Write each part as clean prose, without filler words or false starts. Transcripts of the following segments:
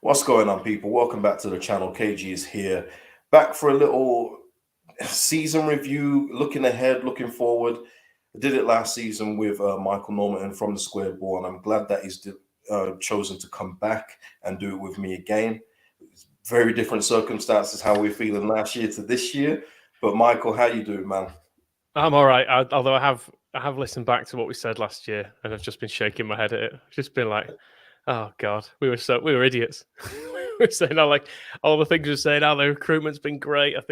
What's going on, people? Welcome back to the channel. KG is here, back for a little season review, looking ahead, looking forward. I did it last season with Michael Norman from the Square Ball, and I'm glad that he's chosen to come back and do it with me again. Very different circumstances how we're feeling last year to this year. But Michael, how you doing, man? I'm all right. Although I have listened back to what we said last year, and I've just been shaking my head at it. I've just been like, "Oh God, we were idiots." We were saying all the things we were saying. Oh, the recruitment's been great. I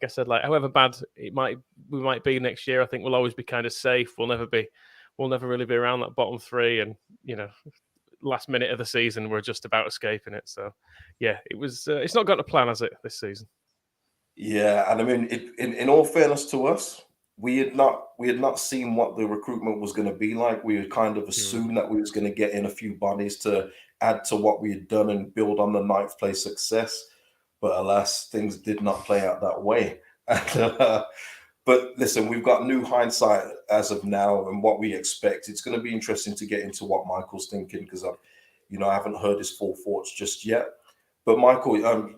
said, like, however bad we might be next year, I think we'll always be kind of safe. We'll never really be around that bottom three, and last minute of the season we're just about escaping it. So yeah, it was. It's not got a plan, has it, this season? Yeah, and I mean, in all fairness to us, we had not seen what the recruitment was going to be like. We had kind of assumed that we was going to get in a few bodies to add to what we had done and build on the ninth place success. But alas, things did not play out that way. But listen, we've got new hindsight as of now and what we expect. It's going to be interesting to get into what Michael's thinking because I haven't heard his full thoughts just yet. But Michael,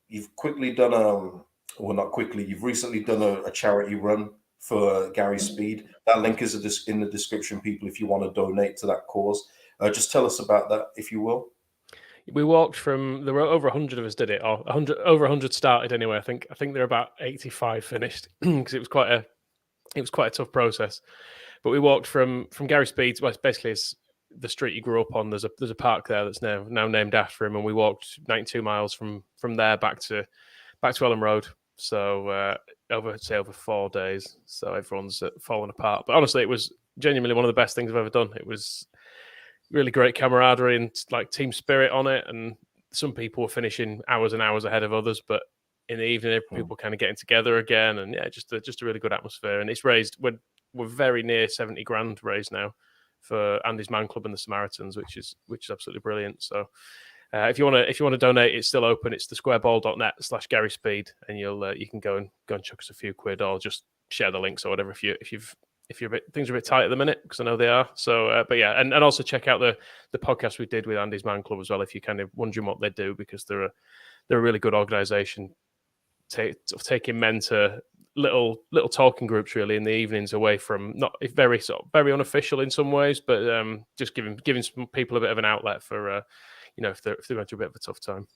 you've quickly done well, not quickly. You've recently done a charity run for Gary Speed. That link is in the description, people. If you want to donate to that cause, just tell us about that, if you will. We walked from there were over 100 of us did it, or 100 over 100 started anyway. I think there were about 85 finished because it was quite a tough process. But we walked from Gary Speed's. Well, it's the street he grew up on. There's a park there that's now named after him, and we walked 92 miles from there back to Ellen Road. So over 4 days. So everyone's fallen apart. But honestly, it was genuinely one of the best things I've ever done. It was really great camaraderie and like team spirit on it. And some people were finishing hours and hours ahead of others, but in the evening, people kind of getting together again, and yeah, just a really good atmosphere. And it's raised. We're very near 70 grand raised now for Andy's Man Club and the Samaritans, which is absolutely brilliant. So if you want to donate, it's still open. It's thesquareball.net/Gary Speed, and you can go and chuck us a few quid or just share the links or whatever if you're things are a bit tight at the minute, because I know they are. So, but yeah, and also check out the podcast we did with Andy's Man Club as well if you're kind of wondering what they do, because they're a really good organisation, taking men to little talking groups really in the evenings away from not very very unofficial in some ways, but just giving some people a bit of an outlet for if they're going through a bit of a tough time.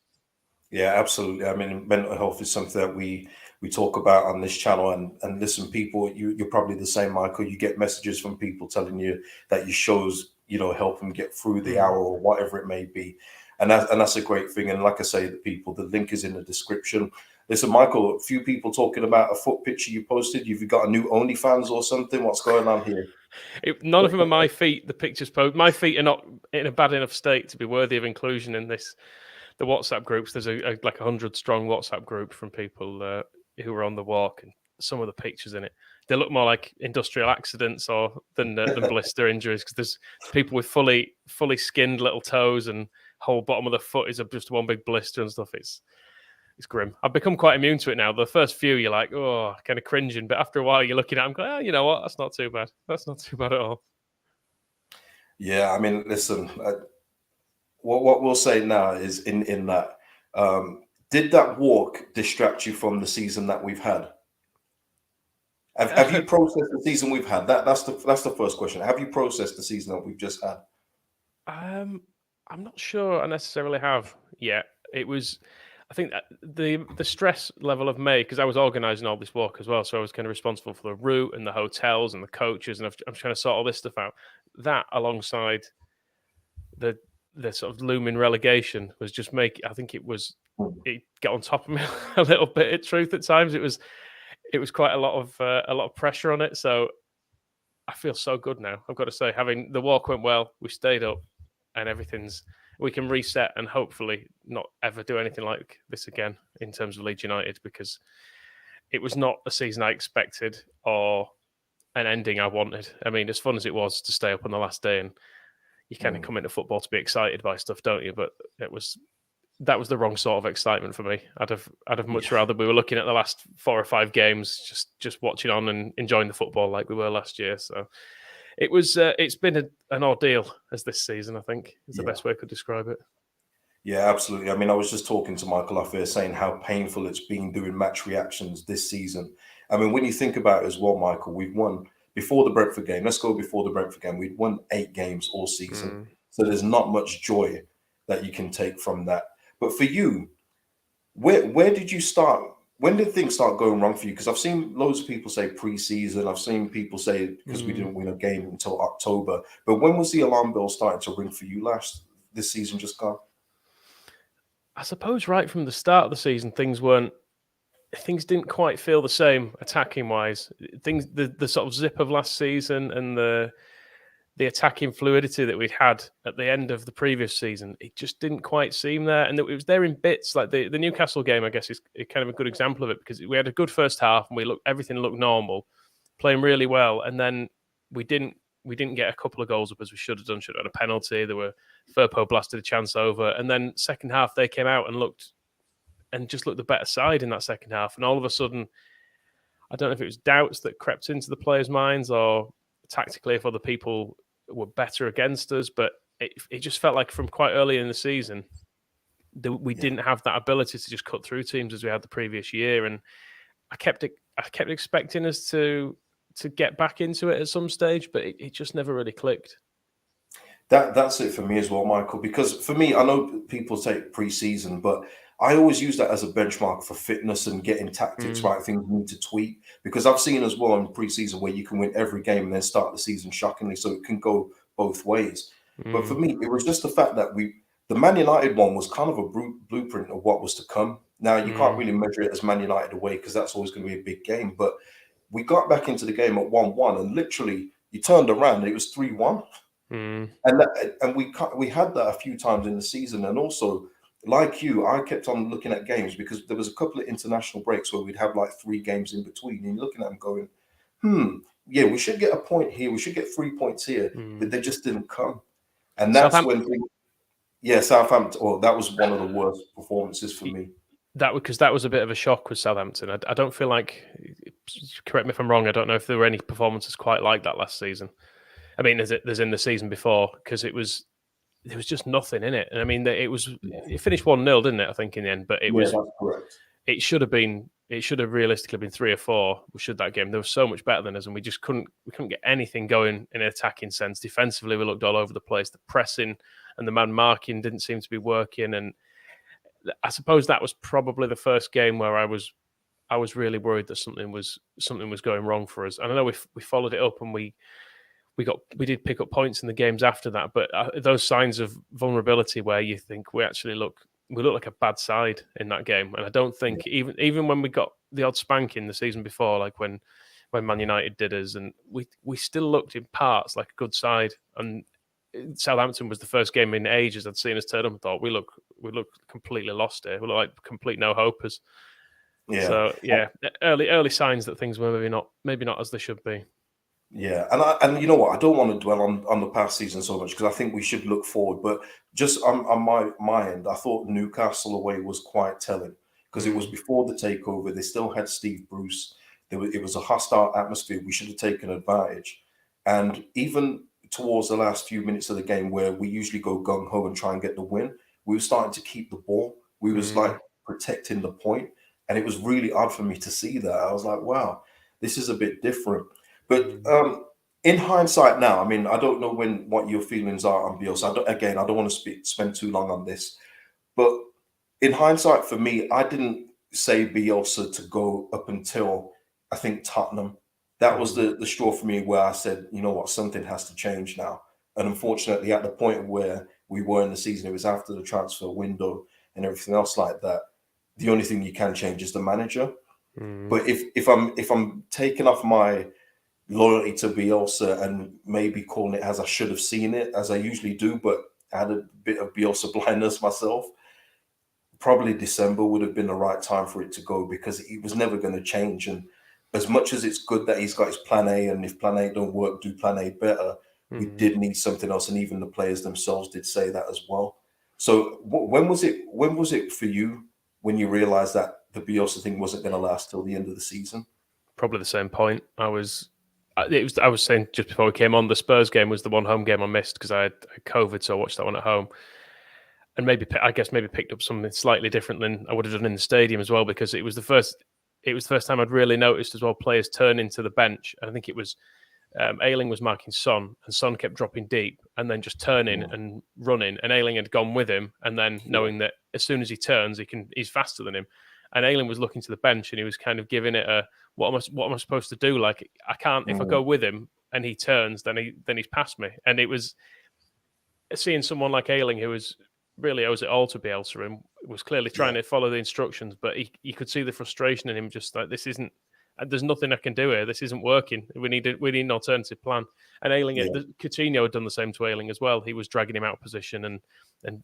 Yeah, absolutely. I mean, mental health is something that we talk about on this channel. And listen, people, you're probably the same, Michael. You get messages from people telling you that your shows, help them get through the hour or whatever it may be. And that's a great thing. And like I say, the link is in the description. Listen, Michael, a few people talking about a foot picture you posted. You've got a new OnlyFans or something. What's going on here? None of them are my feet. The pictures my feet are not in a bad enough state to be worthy of inclusion in this. The WhatsApp groups, there's like 100 strong WhatsApp group from people who were on the walk, and some of the pictures in it, they look more like industrial accidents than blister injuries, because there's people with fully skinned little toes, and whole bottom of the foot is just one big blister and stuff. It's grim. I've become quite immune to it now. The first few, you're like, oh, kind of cringing, but after a while, you're looking at them, going, oh, you know what? That's not too bad. That's not too bad at all. Yeah, I mean, listen. What we'll say now is in that, did that walk distract you from the season that we've had? Have you processed the season we've had? That's the first question. Have you processed the season that we've just had? I'm not sure I necessarily have yet. It was, I think that the stress level of May, because I was organising all this walk as well, so I was kind of responsible for the route and the hotels and the coaches, and I'm trying to sort all this stuff out. That alongside the sort of looming relegation was just I think it got on top of me a little bit. In truth, at times it was quite a lot of pressure on it. So I feel so good now, I've got to say. Having the walk went well, we stayed up, and we can reset and hopefully not ever do anything like this again in terms of Leeds United, because it was not a season I expected or an ending I wanted. I mean, as fun as it was to stay up on the last day, and you kind of come into football to be excited by stuff, don't you? But that was the wrong sort of excitement for me. I'd have much rather we were looking at the last 4 or 5 games, just watching on and enjoying the football like we were last year. So it's been an ordeal as this season, I think, is the best way I could describe it. Yeah, absolutely. I mean, I was just talking to Michael off here saying how painful it's been doing match reactions this season. I mean, when you think about it as well, Michael, we've won before the Brentford game. Let's go before the Brentford game. We'd won 8 games all season. Mm. So there's not much joy that you can take from that. But for you, where did you start? When did things start going wrong for you? Because I've seen loads of people say pre-season. I've seen people say because we didn't win a game until October. But when was the alarm bell starting to ring for you this season just gone? I suppose right from the start of the season, things didn't quite feel the same attacking wise. The sort of zip of last season and the attacking fluidity that we'd had at the end of the previous season, it just didn't quite seem there. And it was there in bits. Like the Newcastle game, I guess, is kind of a good example of it, because we had a good first half and everything looked normal, playing really well, and then we didn't get a couple of goals up as we should have done. Should have had a penalty. Firpo blasted a chance over, and then second half they came out and just looked the better side in that second half. And all of a sudden, I don't know if it was doubts that crept into the players' minds or tactically if other people were better against us, but it just felt like from quite early in the season that we didn't have that ability to just cut through teams as we had the previous year. And I kept expecting us to get back into it at some stage, but it just never really clicked. That's it for me as well, Michael. Because for me, I know people take pre-season, but I always use that as a benchmark for fitness and getting tactics right, things need to tweak. Because I've seen as well in pre-season where you can win every game and then start the season shockingly, so it can go both ways. But for me, it was just the fact that the Man United one was kind of a blueprint of what was to come. Now you can't really measure it as Man United away because that's always going to be a big game. But we got back into the game at 1-1, and literally you turned around and it was 3-1. And we had that a few times in the season. And also, like you, I kept on looking at games because there was a couple of international breaks where we'd have like 3 games in between, and you're looking at them going, yeah, we should get a point here, we should get 3 points here, but they just didn't come. And that's Southampton. Well, that was one of the worst performances for me. That was a bit of a shock with Southampton. I don't feel like, correct me if I'm wrong, I don't know if there were any performances quite like that last season. I mean, there's in the season before, because there was just nothing in it. And I mean, it finished 1-0, didn't it? I think in the end, but that's correct. It should have realistically been 3 or 4. We should that game. They were so much better than us, and we couldn't get anything going in an attacking sense. Defensively, we looked all over the place. The pressing and the man marking didn't seem to be working. And I suppose that was probably the first game where I was really worried that something was going wrong for us. And I know we followed it up and we did pick up points in the games after that, but those signs of vulnerability where you think we look like a bad side in that game. And I don't think even when we got the odd spanking the season before, like when Man United did us, and we still looked in parts like a good side. And Southampton was the first game in ages I'd seen us turn up and thought we look completely lost here. We look like complete no hopers. Yeah. So yeah, early signs that things were maybe not as they should be. Yeah, and you know what? I don't want to dwell on the past season so much because I think we should look forward. But just on my end, I thought Newcastle away was quite telling because it was before the takeover. They still had Steve Bruce. It was a hostile atmosphere. We should have taken advantage. And even towards the last few minutes of the game, where we usually go gung ho and try and get the win, we were starting to keep the ball. We was like protecting the point, and it was really odd for me to see that. I was like, wow, this is a bit different. But in hindsight now, I mean, I don't know what your feelings are on Bielsa. I don't want to spend too long on this. But in hindsight, for me, I didn't say Bielsa to go up until, I think, Tottenham. That was the straw for me where I said, you know what, something has to change now. And unfortunately, at the point where we were in the season, it was after the transfer window and everything else like that. The only thing you can change is the manager. But if I'm taking off my loyalty to Bielsa and maybe calling it as I should have seen it, as I usually do, but I had a bit of Bielsa blindness myself, probably December would have been the right time for it to go because it was never going to change. And as much as it's good that he's got his plan A, and if plan A don't work, do plan A better, we did need something else. And even the players themselves did say that as well. So when was it for you when you realized that the Bielsa thing wasn't going to last till the end of the season? Probably the same point. I was saying just before we came on, the Spurs game was the one home game I missed because I had COVID, so I watched that one at home. and maybe picked up something slightly different than I would have done in the stadium as well, because it was the first time I'd really noticed as well players turn into the bench. I think it was Ayling was marking Son, and Son kept dropping deep and then just turning and running, and Ayling had gone with him, and then knowing that as soon as he turns, he's faster than him. And Ayling was looking to the bench, and he was kind of giving it a what am I supposed to do? Like, I can't, if I go with him and he turns, then he's past me. And it was seeing someone like Ayling, who was really owes it all to Bielsa and was clearly trying to follow the instructions, but you could see the frustration in him, just like, this isn't, there's nothing I can do here. This isn't working. We need an alternative plan. And Ayling, Coutinho had done the same to Ayling as well. He was dragging him out of position, and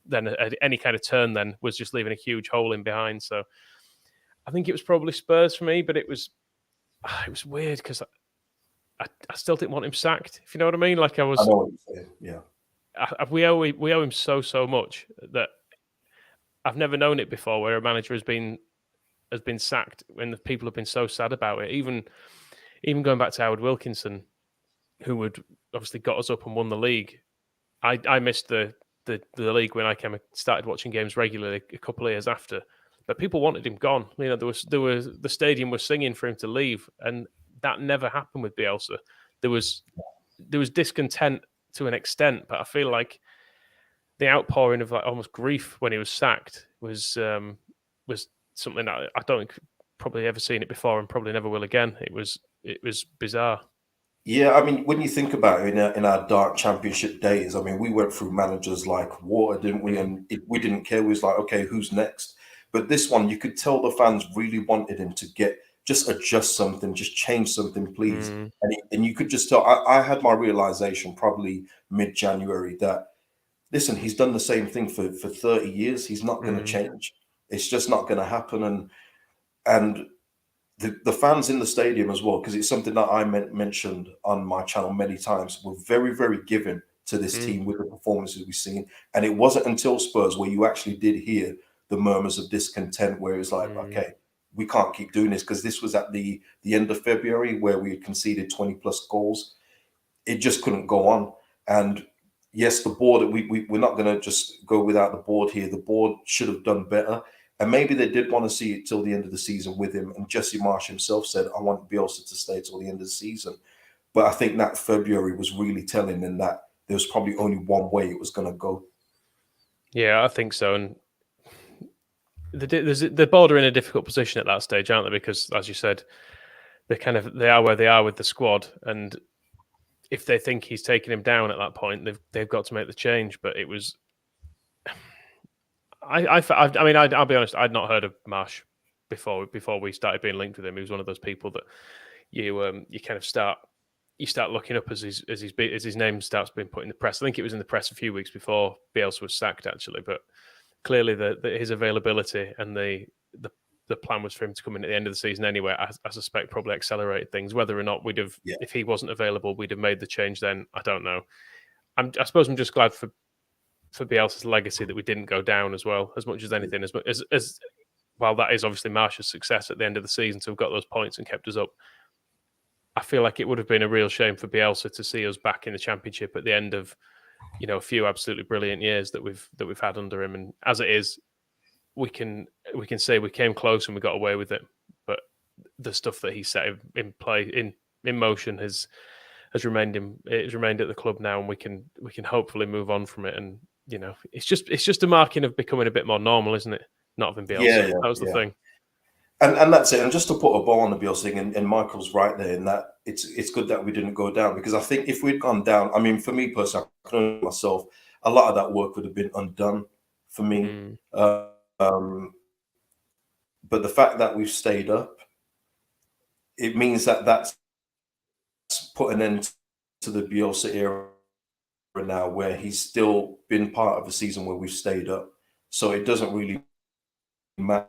then any kind of turn then was just leaving a huge hole in behind. So I think it was probably Spurs for me, but it was weird because I still didn't want him sacked. If you know what I mean, like I know what you're saying. Yeah. We owe him so much that I've never known it before, where a manager has been sacked when the people have been so sad about it. Even going back to Howard Wilkinson, who would obviously got us up and won the league. I missed the league when I started watching games regularly a couple of years after. But people wanted him gone. You know, the stadium was singing for him to leave, and that never happened with Bielsa. There was discontent to an extent, but I feel like the outpouring of like almost grief when he was sacked was something that I don't think probably ever seen it before, and probably never will again. It was bizarre. Yeah, I mean, when you think about it, in our dark championship days, I mean, we went through managers like water, didn't we? And we didn't care. We was like, okay, who's next? But this one, you could tell the fans really wanted him to just adjust something, just change something, please. And you could just tell. I had my realization probably mid-January that, listen, he's done the same thing for 30 years. He's not going to change. It's just not going to happen. And the fans in the stadium as well, because it's something that I mentioned on my channel many times, were very, very giving to this team with the performances we've seen. And it wasn't until Spurs where you actually did hear the murmurs of discontent, where it's like, okay, we can't keep doing this, because this was at the end of February where we had conceded 20 plus goals. It just couldn't go on. And yes, the board, we're not going to just go without the board here. The board should have done better. And maybe they did want to see it till the end of the season with him. And Jesse Marsch himself said, I want Bielsa to stay till the end of the season. But I think that February was really telling, in that there was probably only one way it was going to go. Yeah, I think so. And the board are in a difficult position at that stage, aren't they? Because, as you said, they are where they are with the squad. And if they think he's taking him down at that point, they've got to make the change. But it was... I mean, I'll be honest, I'd not heard of Marsch before we started being linked with him. He was one of those people that you kind of start looking up as his name starts being put in the press. I think it was in the press a few weeks before Bielsa was sacked, actually. But clearly, his availability and the plan was for him to come in at the end of the season anyway. I suspect probably accelerated things. Whether or not we'd have, if he wasn't available, we'd have made the change then, I don't know. I suppose I'm just glad for Bielsa's legacy that we didn't go down as well, as much as anything. As while that is obviously Marsch's success at the end of the season to have got those points and kept us up, I feel like it would have been a real shame for Bielsa to see us back in the Championship at the end of, you know, a few absolutely brilliant years that we've had under him. And as it is, we can say we came close and we got away with it, but the stuff that he set in play in motion has remained at the club now, and we can hopefully move on from it. And you know, it's just a marking of becoming a bit more normal, isn't it? Not having Bielsa. That was the thing. And that's it. And just to put a bow on the Bielsa thing, and Michael's right there in that it's good that we didn't go down, because I think if we'd gone down, I mean, for me personally, I can only myself, a lot of that work would have been undone for me. But the fact that we've stayed up, it means that's put an end to the Bielsa era now, where he's still been part of a season where we've stayed up. So it doesn't really matter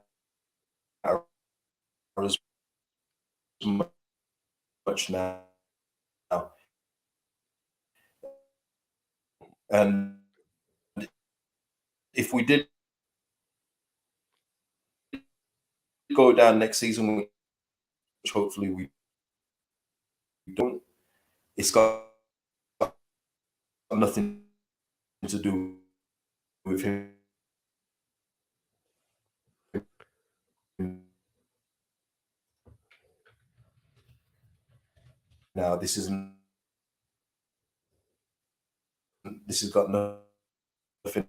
as much now. And if we did go down next season, which hopefully we don't, it's got nothing to do with him now. This has got nothing.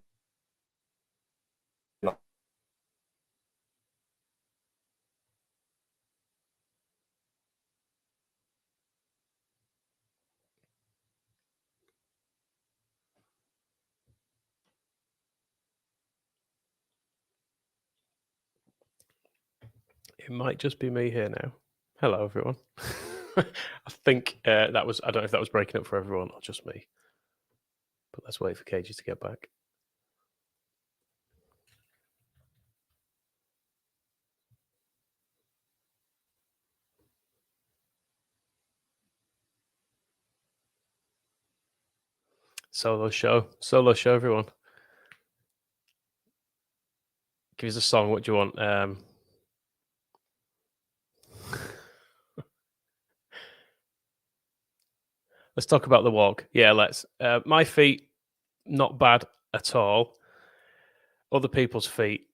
It might just be me here now. Hello, everyone. I think that was, I don't know if that was breaking up for everyone or just me. But let's wait for Cagey to get back. Solo show, everyone. Give us a song. What do you want? Let's talk about the walk. Yeah, let's. My feet, not bad at all. Other people's feet,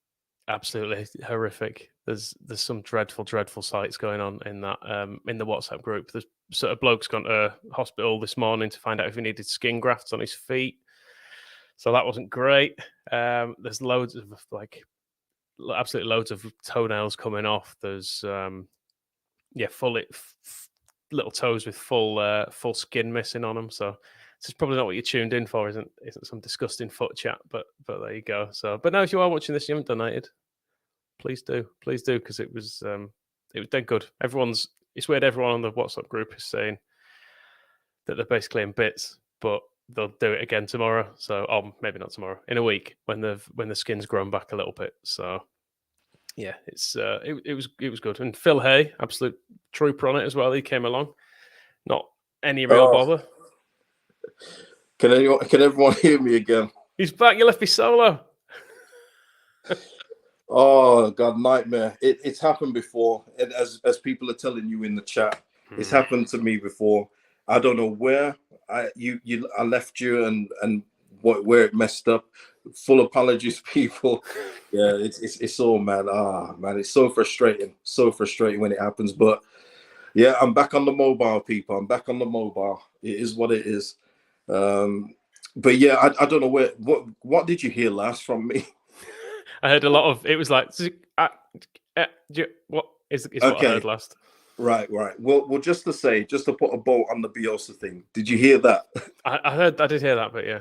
absolutely horrific. There's some dreadful sights going on in that in the WhatsApp group. There's sort of bloke's gone to hospital this morning to find out if he needed skin grafts on his feet. So that wasn't great. There's loads of absolutely loads of toenails coming off. There's little toes with full skin missing on them. So this is probably not what you're tuned in for, isn't some disgusting foot chat? But there you go. So, but now if you are watching this, you haven't donated, please do, because it was dead good. It's weird. Everyone on the WhatsApp group is saying that they're basically in bits, but they'll do it again tomorrow. So, maybe not tomorrow, in a week when the skin's grown back a little bit. So, yeah, it was good. And Phil Hay, absolute trooper on it as well. He came along, not any real bother. Can everyone hear me again? He's back. You left me solo. Oh God, nightmare! It's happened before, and as people are telling you in the chat, it's happened to me before. I don't know where I left you and where it messed up. Full apologies, people. Yeah, it's all man. Man, it's so frustrating when it happens. But yeah, I'm back on the mobile, people. I'm back on the mobile. It is what it is. But yeah, I don't know what did you hear last from me? I heard a lot of it was like what is okay. What I heard last. Right. Well, just to put a bolt on the Bielsa thing. Did you hear that? I did hear that, but yeah.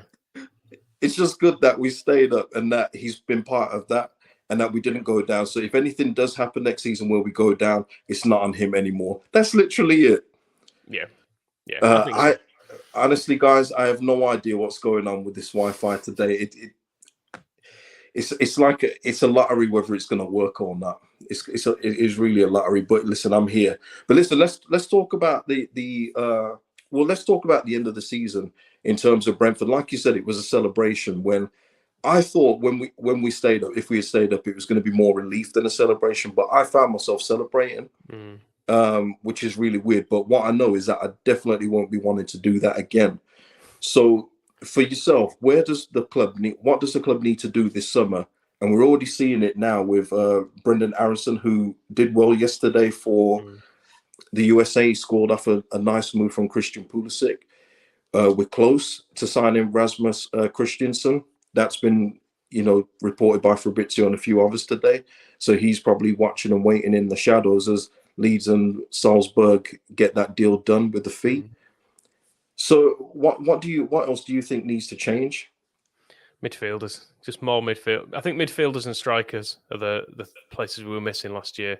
It's just good that we stayed up and that he's been part of that and that we didn't go down. So if anything does happen next season where we go down, it's not on him anymore. That's literally it. Yeah. I honestly, guys, I have no idea what's going on with this Wi-Fi today. It's like it's a lottery whether it's going to work or not. It is really a lottery. But listen, I'm here. But listen, let's talk about let's talk about the end of the season in terms of Brentford. Like you said, it was a celebration. When I thought when we stayed up, if we had stayed up, it was going to be more relief than a celebration. But I found myself celebrating, which is really weird. But what I know is that I definitely won't be wanting to do that again. So for yourself, what does the club need to do this summer? And we're already seeing it now with Brendan Aronson, who did well yesterday for the USA, scored off a nice move from Christian Pulisic. We're close to signing Rasmus Christiansen. That's been, reported by Fabrizio and a few others today. So he's probably watching and waiting in the shadows as Leeds and Salzburg get that deal done with the fee. So what else do you think needs to change? Midfielders, just more midfield. I think midfielders and strikers are the places we were missing last year.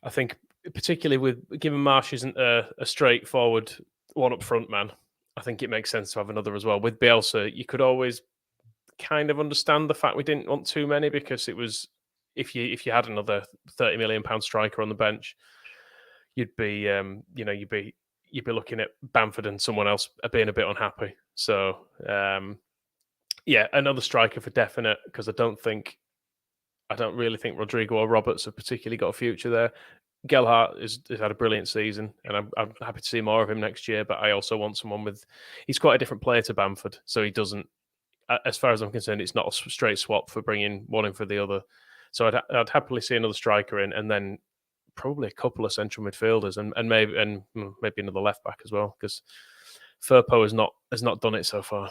I think particularly given Marsch isn't a straightforward one up front man, I think it makes sense to have another as well. With Bielsa, you could always kind of understand the fact we didn't want too many because it was if you had another £30 million striker on the bench, you'd be looking at Bamford and someone else being a bit unhappy. So another striker for definite because I don't really think Rodrigo or Roberts have particularly got a future there. Gelhardt has had a brilliant season, and I'm happy to see more of him next year. But I also want someone he's quite a different player to Bamford, so he doesn't. As far as I'm concerned, it's not a straight swap for bringing one in for the other. So I'd happily see another striker in, and then probably a couple of central midfielders and maybe another left back as well, because Firpo has not done it so far.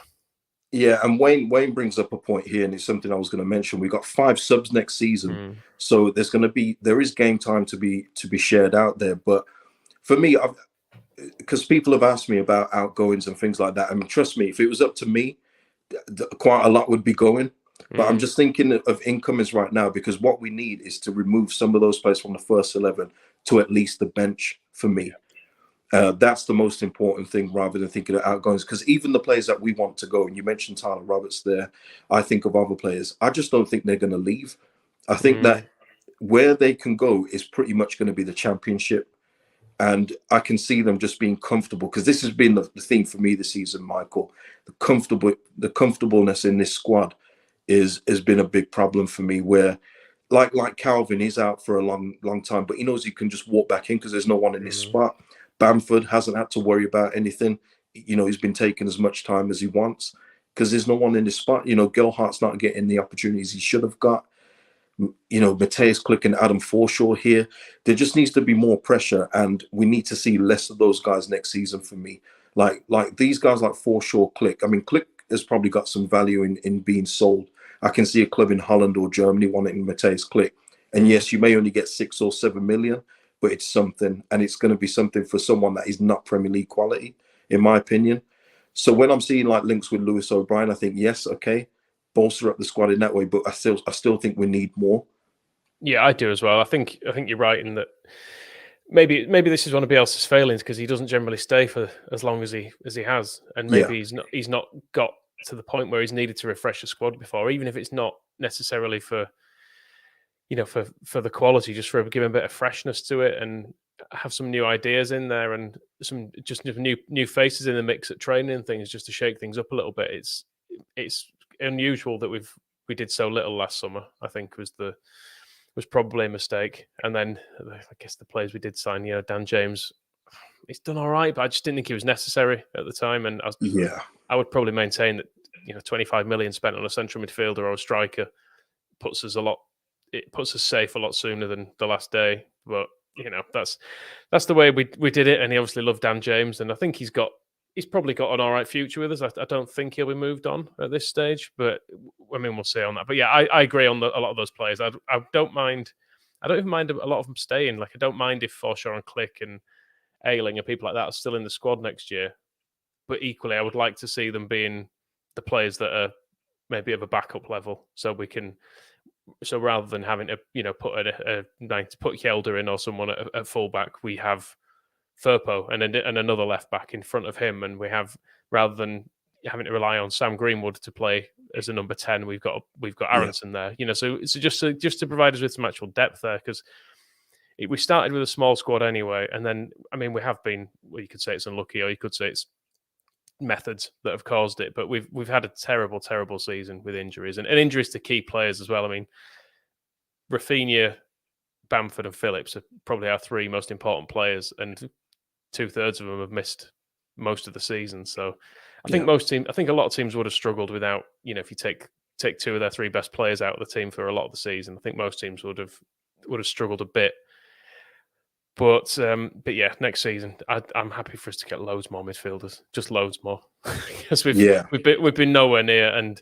Yeah, and Wayne brings up a point here, and it's something I was going to mention. We got 5 subs next season, so there is game time to be shared out there. But for me, because people have asked me about outgoings and things like that, I mean, trust me, if it was up to me, quite a lot would be going. But I'm just thinking of incomings right now, because what we need is to remove some of those players from the first 11 to at least the bench for me. That's the most important thing, rather than thinking of outgoings. Because even the players that we want to go, and you mentioned Tyler Roberts there, I think of other players. I just don't think they're going to leave. I think that where they can go is pretty much going to be the Championship. And I can see them just being comfortable, because this has been the thing for me this season, Michael. The comfortableness in this squad has been a big problem for me, where like Calvin is out for a long time, but he knows he can just walk back in because there's no one in his spot. Bamford hasn't had to worry about anything. He's been taking as much time as he wants because there's no one in his spot. Gelhart's not getting the opportunities he should have got. Mateus Click and Adam Forshaw here. There just needs to be more pressure, and we need to see less of those guys next season for me. Like these guys like Forshaw, Click. I mean, Click has probably got some value in being sold. I can see a club in Holland or Germany wanting Mateus Click. And yes, you may only get 6 or 7 million, but it's something, and it's going to be something for someone that is not Premier League quality, in my opinion. So when I'm seeing like links with Lewis O'Brien, I think, yes, okay, bolster up the squad in that way, but I still think we need more. Yeah, I do as well. I think you're right in that maybe this is one of Bielsa's failings, because he doesn't generally stay for as long as he has, and maybe he's not got to the point where he's needed to refresh the squad before, even if it's not necessarily for the quality, just for giving a bit of freshness to it and have some new ideas in there and some just new faces in the mix at training and things, just to shake things up a little bit. It's unusual that we did so little last summer, I think was probably a mistake. And then I guess the players we did sign, Dan James, he's done all right, but I just didn't think he was necessary at the time. And I would probably maintain that 25 million spent on a central midfielder or a striker puts us safe a lot sooner than the last day. But that's the way we did it. And he obviously loved Dan James, and I think he's probably got an all right future with us. I don't think he'll be moved on at this stage, but I mean, we'll see on that. But yeah, I agree on a lot of those players. I don't mind. I don't even mind a lot of them staying. Like, I don't mind if Forshaw and Click and Ayling and people like that are still in the squad next year. But equally, I would like to see them being the players that are maybe of a backup level, so rather than having to put Kjelder in or someone at fullback, we have Firpo and another left back in front of him, and we have, rather than having to rely on Sam Greenwood to play as a number 10, we've got Aronson there. So it's just to provide us with some actual depth there, because we started with a small squad anyway, and then we have been, well, you could say it's unlucky, or you could say it's methods that have caused it, but we've had a terrible season with injuries and injuries to key players as well. I mean, Raphinha, Bamford and Phillips are probably our 3 most important players, and 2/3 of them have missed most of the season. So I think a lot of teams would have struggled without, if you take 2 of their 3 best players out of the team for a lot of the season, I think most teams would have struggled a bit. But yeah, next season, I'm happy for us to get loads more midfielders, just loads more, because we've been nowhere near. And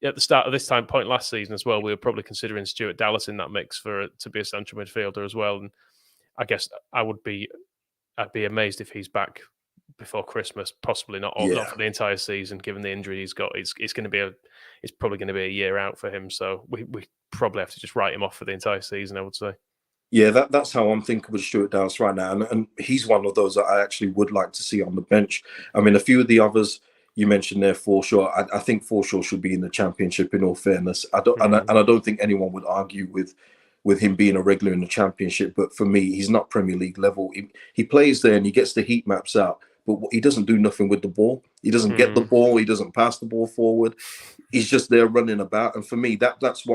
at the start of this point last season as well, we were probably considering Stuart Dallas in that mix to be a central midfielder as well. And I guess I'd be amazed if he's back before Christmas. Possibly not for the entire season, given the injury he's got. It's probably going to be a year out for him. So we probably have to just write him off for the entire season, I would say. Yeah, that's how I'm thinking with Stuart Dallas right now. And he's one of those that I actually would like to see on the bench. I mean, a few of the others you mentioned there, Forshaw, I think Forshaw should be in the Championship, in all fairness. I don't think anyone would argue with him being a regular in the Championship. But for me, he's not Premier League level. He plays there and he gets the heat maps out, but he doesn't do nothing with the ball. He doesn't get the ball. He doesn't pass the ball forward. He's just there running about. And for me, that's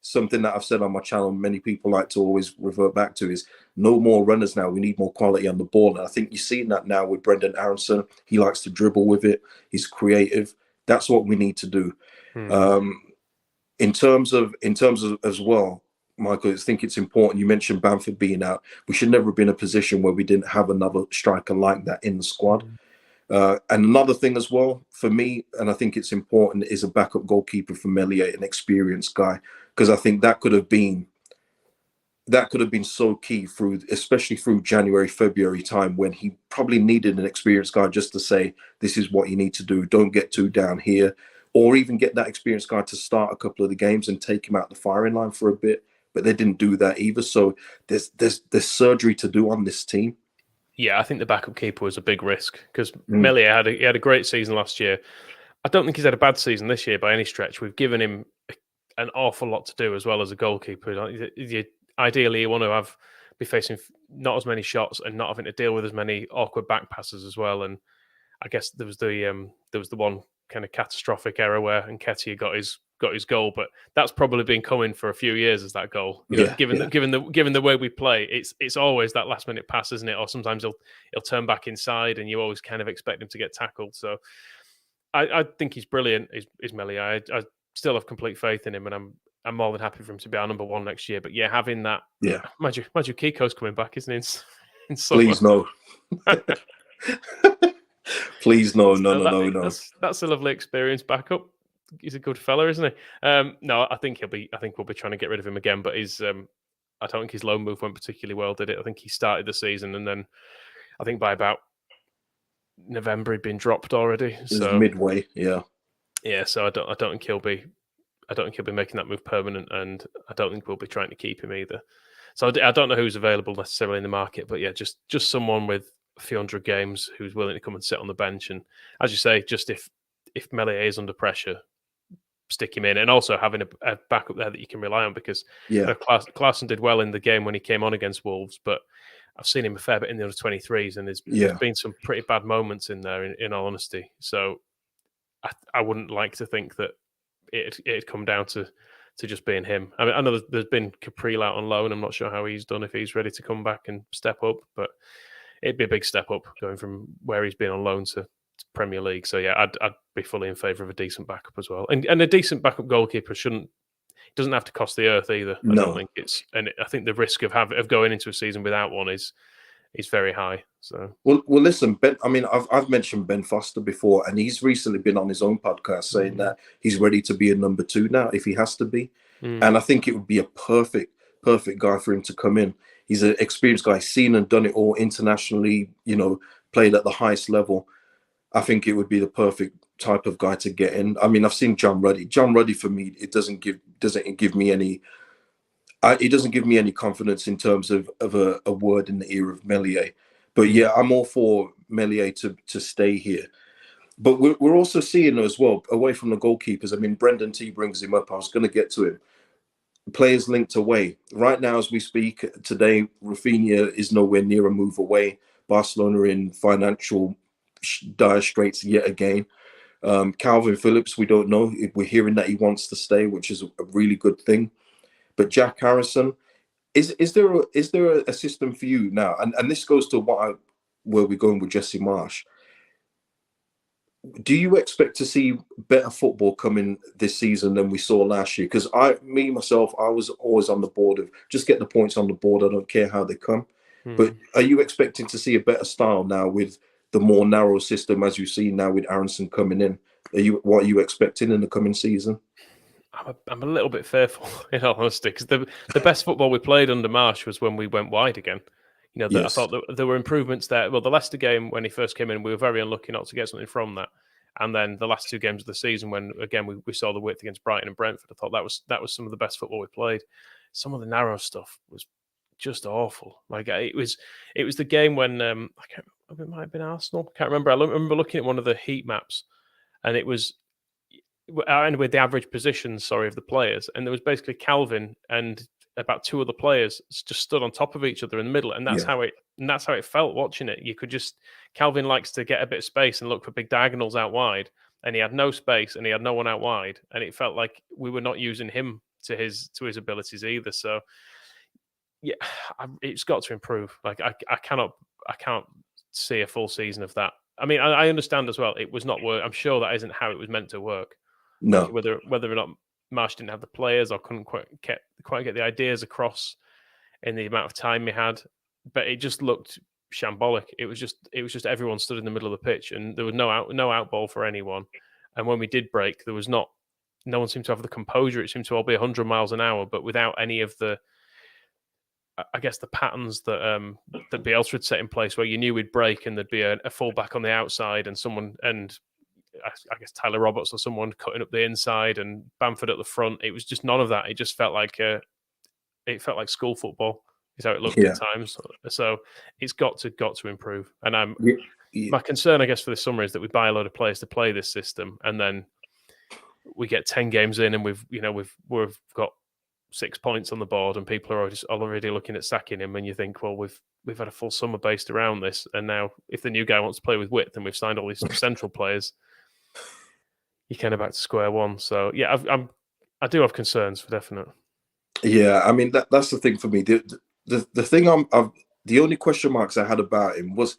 something that I've said on my channel, many people like to always revert back to, is no more runners now. We need more quality on the ball. And I think you're seeing that now with Brendan Aronson. He likes to dribble with it. He's creative. That's what we need to do. In terms of as well, Michael, I think it's important. You mentioned Bamford being out. We should never have been in a position where we didn't have another striker like that in the squad. And another thing as well for me, and I think it's important, is a backup goalkeeper for Meslier, an experienced guy, because I think that could have been so key through, especially through January, February time, when he probably needed an experienced guy just to say, this is what you need to do. Don't get too down here, or even get that experienced guy to start a couple of the games and take him out the firing line for a bit. But they didn't do that either. So there's surgery to do on this team. Yeah, I think the backup keeper was a big risk because Meslier had a great season last year. I don't think he's had a bad season this year by any stretch. We've given him an awful lot to do as well as a goalkeeper. Ideally, you want to be facing not as many shots and not having to deal with as many awkward back passes as well. And I guess there was the one kind of catastrophic error where Nketiah got his goal, but that's probably been coming for a few years as that goal. Given the way we play, it's always that last minute pass, isn't it? Or sometimes he'll turn back inside, and you always kind of expect him to get tackled. So I think he's brilliant. Is Meslier? I still have complete faith in him, and I'm more than happy for him to be our number one next year. But yeah, having that, mind you, Kiko's coming back, isn't he? In summer. Please no. Please no. That's a lovely experience backup. He's a good fella, isn't he? No, I think we'll be trying to get rid of him again. But I don't think his loan move went particularly well, did it? I think he started the season, and then I think by about November he'd been dropped already. So midway, yeah. So I don't think he'll be making that move permanent, and I don't think we'll be trying to keep him either. So I don't know who's available necessarily in the market, but yeah, just someone with a few hundred games who's willing to come and sit on the bench. And as you say, just if Meslier is under pressure, stick him in, and also having a backup there that you can rely on, because Klaassen did well in the game when he came on against Wolves, but I've seen him a fair bit in the under 23s, and there's been some pretty bad moments in there, in all honesty. So I wouldn't like to think that it'd come down to just being him. I mean, I know there's been Caprile out on loan. I'm not sure how he's done, if he's ready to come back and step up, but it'd be a big step up going from where he's been on loan to Premier League. So yeah, I'd be fully in favour of a decent backup as well, and a decent backup goalkeeper doesn't have to cost the earth either. I don't think I think the risk of going into a season without one is very high. So well, listen, Ben. I mean, I've mentioned Ben Foster before, and he's recently been on his own podcast saying that he's ready to be a number 2 now if he has to be, and I think it would be a perfect guy for him to come in. He's an experienced guy, seen and done it all internationally. Played at the highest level. I think it would be the perfect type of guy to get in. I mean, I've seen John Ruddy. John Ruddy, for me, it doesn't give me any. It doesn't give me any confidence in terms of a word in the ear of Meslier. But yeah, I'm all for Meslier to stay here. But we're also seeing as well, away from the goalkeepers. I mean, Brendan T brings him up. I was going to get to him. Players linked away. Right now, as we speak today, Raphinha is nowhere near a move away. Barcelona are in financial dire straits yet again. Calvin Phillips, we don't know. We're hearing that he wants to stay, which is a really good thing. But Jack Harrison, is there a system for you now? And this goes to where we're going with Jesse Marsch. Do you expect to see better football coming this season than we saw last year? Because I was always on the board of just get the points on the board. I don't care how they come. But are you expecting to see a better style now with the more narrow system, as you see now with Aronson coming in? What are you expecting in the coming season? I'm a little bit fearful, in all honesty, because the best football we played under Marsch was when we went wide again. I thought that there were improvements there. Well, the Leicester game when he first came in, we were very unlucky not to get something from that. And then the last 2 games of the season, when again we saw the width against Brighton and Brentford, I thought that was some of the best football we played. Some of the narrow stuff was just awful. Like it was the game when I can't remember, it might have been Arsenal. I can't remember. I remember looking at one of the heat maps, and it was with the average positions, of the players, and there was basically Calvin and about 2 other players just stood on top of each other in the middle, and that's how it felt watching it. You could just Calvin likes to get a bit of space and look for big diagonals out wide, and he had no space and he had no one out wide, and it felt like we were not using him to his abilities either. So yeah, it's got to improve. Like I can't see a full season of that. I mean, I understand as well it was not work. I'm sure that isn't how it was meant to work. No, like whether or not Marsch didn't have the players or couldn't quite get the ideas across in the amount of time he had. But it just looked shambolic. It was just everyone stood in the middle of the pitch, and there was no out ball for anyone. And when we did break, there was no one seemed to have the composure. It seemed to all be 100 miles an hour, but without any of the, I guess, the patterns that that Bielsa had set in place, where you knew we'd break and there'd be a fullback on the outside and someone, and I guess Tyler Roberts or someone cutting up the inside and Bamford at the front. It was just none of that. It just felt like school football is how it looked at times. So it's got to improve. And my concern, I guess, for this summer is that we buy a load of players to play this system, and then we get 10 games in, and we've got 6 points on the board, and people are already looking at sacking him. And you think, well, we've had a full summer based around this, and now if the new guy wants to play with width, and we've signed all these central players, you're kind of back to square one. So yeah, I do have concerns for definite. Yeah, I mean that's the thing for me. The thing the only question marks I had about him was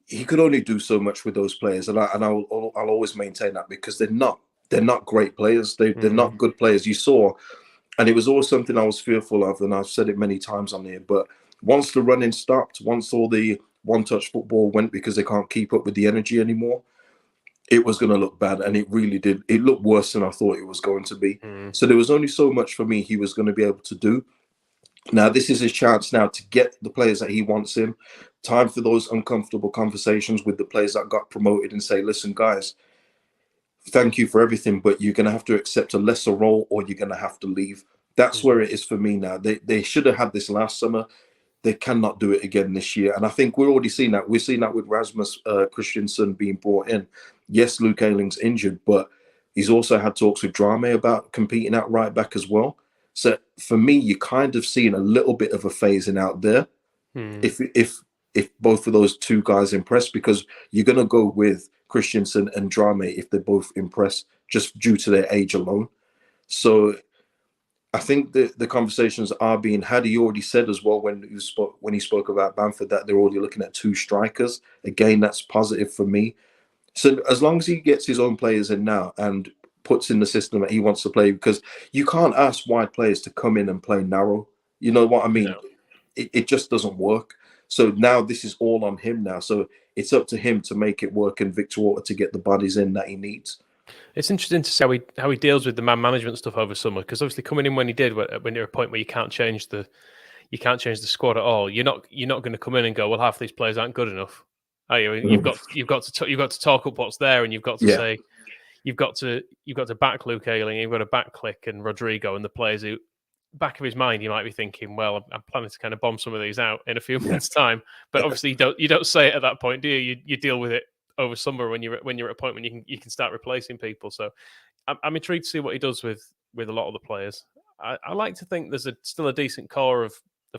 he could only do so much with those players, and I'll always maintain that, because they're not great players. They're not good players. You saw, and it was always something I was fearful of, and I've said it many times on here. But once the running stopped, once all the one-touch football went because they can't keep up with the energy anymore, it was going to look bad, and it really did. It looked worse than I thought it was going to be. So there was only so much for me he was going to be able to do. Now, this is his chance now to get the players that he wants in. Time for those uncomfortable conversations with the players that got promoted and say, listen, guys, thank you for everything, but you're going to have to accept a lesser role, or you're going to have to leave. That's where it is for me now. They should have had this last summer. They cannot do it again this year. And I think we're already seeing that. We're seeing that with Rasmus Christensen being brought in. Yes, Luke Ayling's injured, but he's also had talks with Drame about competing at right back as well. So for me, you're kind of seeing a little bit of a phasing out there. If both of those two guys impress, because you're going to go with Christensen and Drame if they both impress, just due to their age alone. So I think the conversations are being had. He already said as well when he spoke about Bamford that they're already looking at 2 strikers. Again, that's positive for me. So as long as he gets his own players in now and puts in the system that he wants to play, because you can't ask wide players to come in and play narrow. You know what I mean? No. It just doesn't work. So now this is all on him now. So it's up to him to make it work, and Victor Orta to get the bodies in that he needs. It's interesting to see how he deals with the man management stuff over summer, because obviously coming in when he did, when you're at a point where you can't change the squad at all, you're not going to come in and go, well, half these players aren't good enough. Are you? You've got to talk up what's there, and you've got to say you've got to back Luke Ayling, you've got to back Click and Rodrigo and the players who, back of his mind, you might be thinking, well, I'm planning to kind of bomb some of these out in a few months' time. But obviously, you don't say it at that point, do you? You deal with it over summer when you're at a point when you can start replacing people. So I'm intrigued to see what he does with a lot of the players. I like to think there's still a decent core of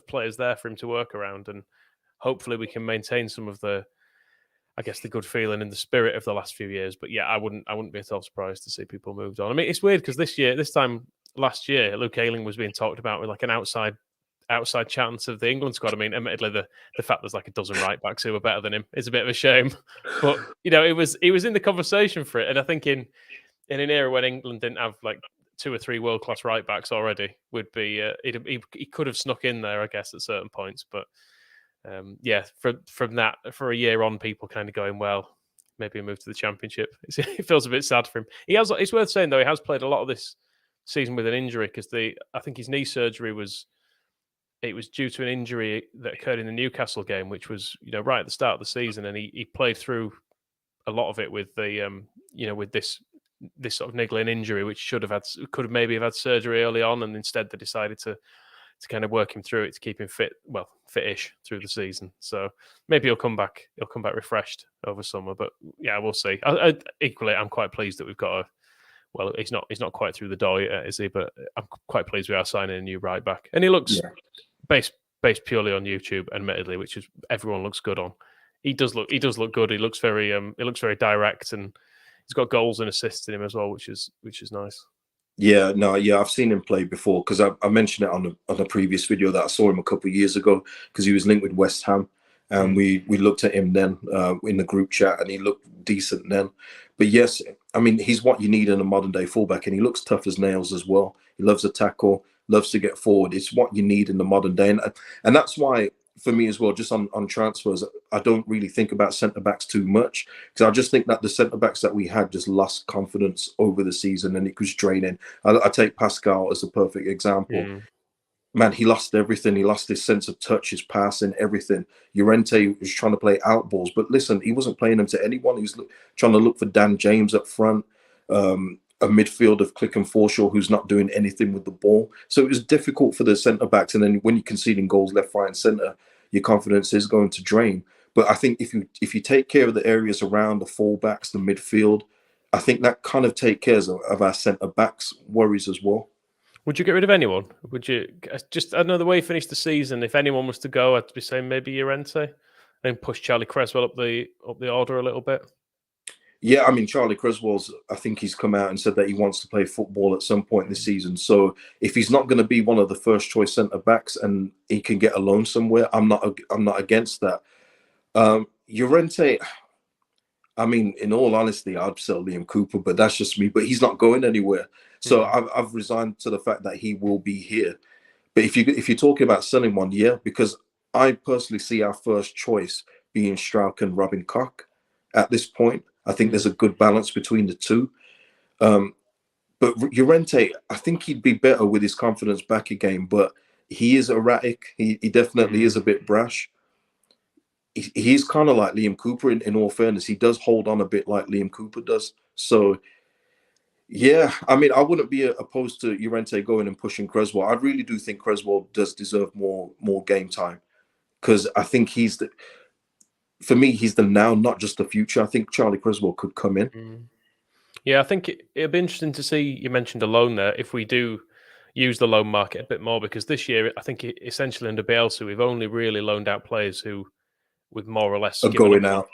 players there for him to work around, and hopefully we can maintain some of the, I guess, the good feeling and the spirit of the last few years. But yeah, I wouldn't be at all surprised to see people moved on. I mean, it's weird because this time last year, Luke Ayling was being talked about with like an outside chance of the England squad. I mean, admittedly, the fact there's like a dozen right backs who are better than him is a bit of a shame. But he was in the conversation for it, and I think in an era when England didn't have like 2 or 3 world class right backs already, would be he could have snuck in there, I guess, at certain points, but. From that, for a year on, people kind of going, well, maybe a move to the Championship. It feels a bit sad for him. It's worth saying, though, he has played a lot of this season with an injury, because I think his knee surgery was due to an injury that occurred in the Newcastle game, which was right at the start of the season, and he played through a lot of it with the with this sort of niggling injury, which could have maybe had surgery early on, and instead they decided to kind of work him through it to keep him fit-ish through the season. So maybe he'll come back refreshed over summer. But yeah, we'll see. Equally, I'm quite pleased that we've got he's not quite through the door yet, is he? But I'm quite pleased we are signing a new right back, and he looks based purely on YouTube, admittedly, which is everyone looks good on. He does look good. He looks very direct, and he's got goals and assists in him as well, which is nice. Yeah, I've seen him play before, because I mentioned it on a previous video that I saw him a couple of years ago, because he was linked with West Ham, and we looked at him then in the group chat, and he looked decent then. But yes, I mean, he's what you need in a modern day fullback, and he looks tough as nails as well. He loves to tackle, loves to get forward. It's what you need in the modern day, and that's why for me as well. Just on transfers, I don't really think about centre backs too much because I just think that the centre backs that we had just lost confidence over the season, and it was draining. I take Pascal as a perfect example. Mm. Man, he lost everything. He lost his sense of touch, his passing, everything. Llorente was trying to play out balls, but listen, he wasn't playing them to anyone. He was trying to look for Dan James up front, a midfield of Click and Forshaw who's not doing anything with the ball. So it was difficult for the centre backs. And then when you're conceding goals left, right, and centre, your confidence is going to drain. But I think if you take care of the areas around the fullbacks, the midfield, I think that kind of take care of our centre backs worries as well. Would you get rid of anyone? Would you just? I don't know the way you finished the season. If anyone was to go, I'd be saying maybe Llorente, and push Charlie Cresswell up the order a little bit. Yeah, I mean, Charlie Creswell's, I think he's come out and said that he wants to play football at some point this season. So if he's not going to be one of the first choice centre backs and he can get a loan somewhere, I'm not against that. Llorente, I mean, in all honesty, I'd sell Liam Cooper, but that's just me. But he's not going anywhere. So I've resigned to the fact that he will be here. But if you're talking about selling one, yeah, because I personally see our first choice being Strauch and Robin Koch at this point. I think there's a good balance between the two. But Llorente, I think he'd be better with his confidence back again, but he is erratic. He definitely is a bit brash. He's kind of like Liam Cooper in all fairness. He does hold on a bit like Liam Cooper does. So, yeah, I mean, I wouldn't be opposed to Llorente going and pushing Creswell. I really do think Creswell does deserve more game time because I think for me, he's the now, not just the future. I think Charlie Creswell could come in. Yeah, I think it'd be interesting to see. You mentioned a loan there. If we do use the loan market a bit more, because this year I think essentially under Bielsa we've only really loaned out players who, with more or less, given Going up on. out.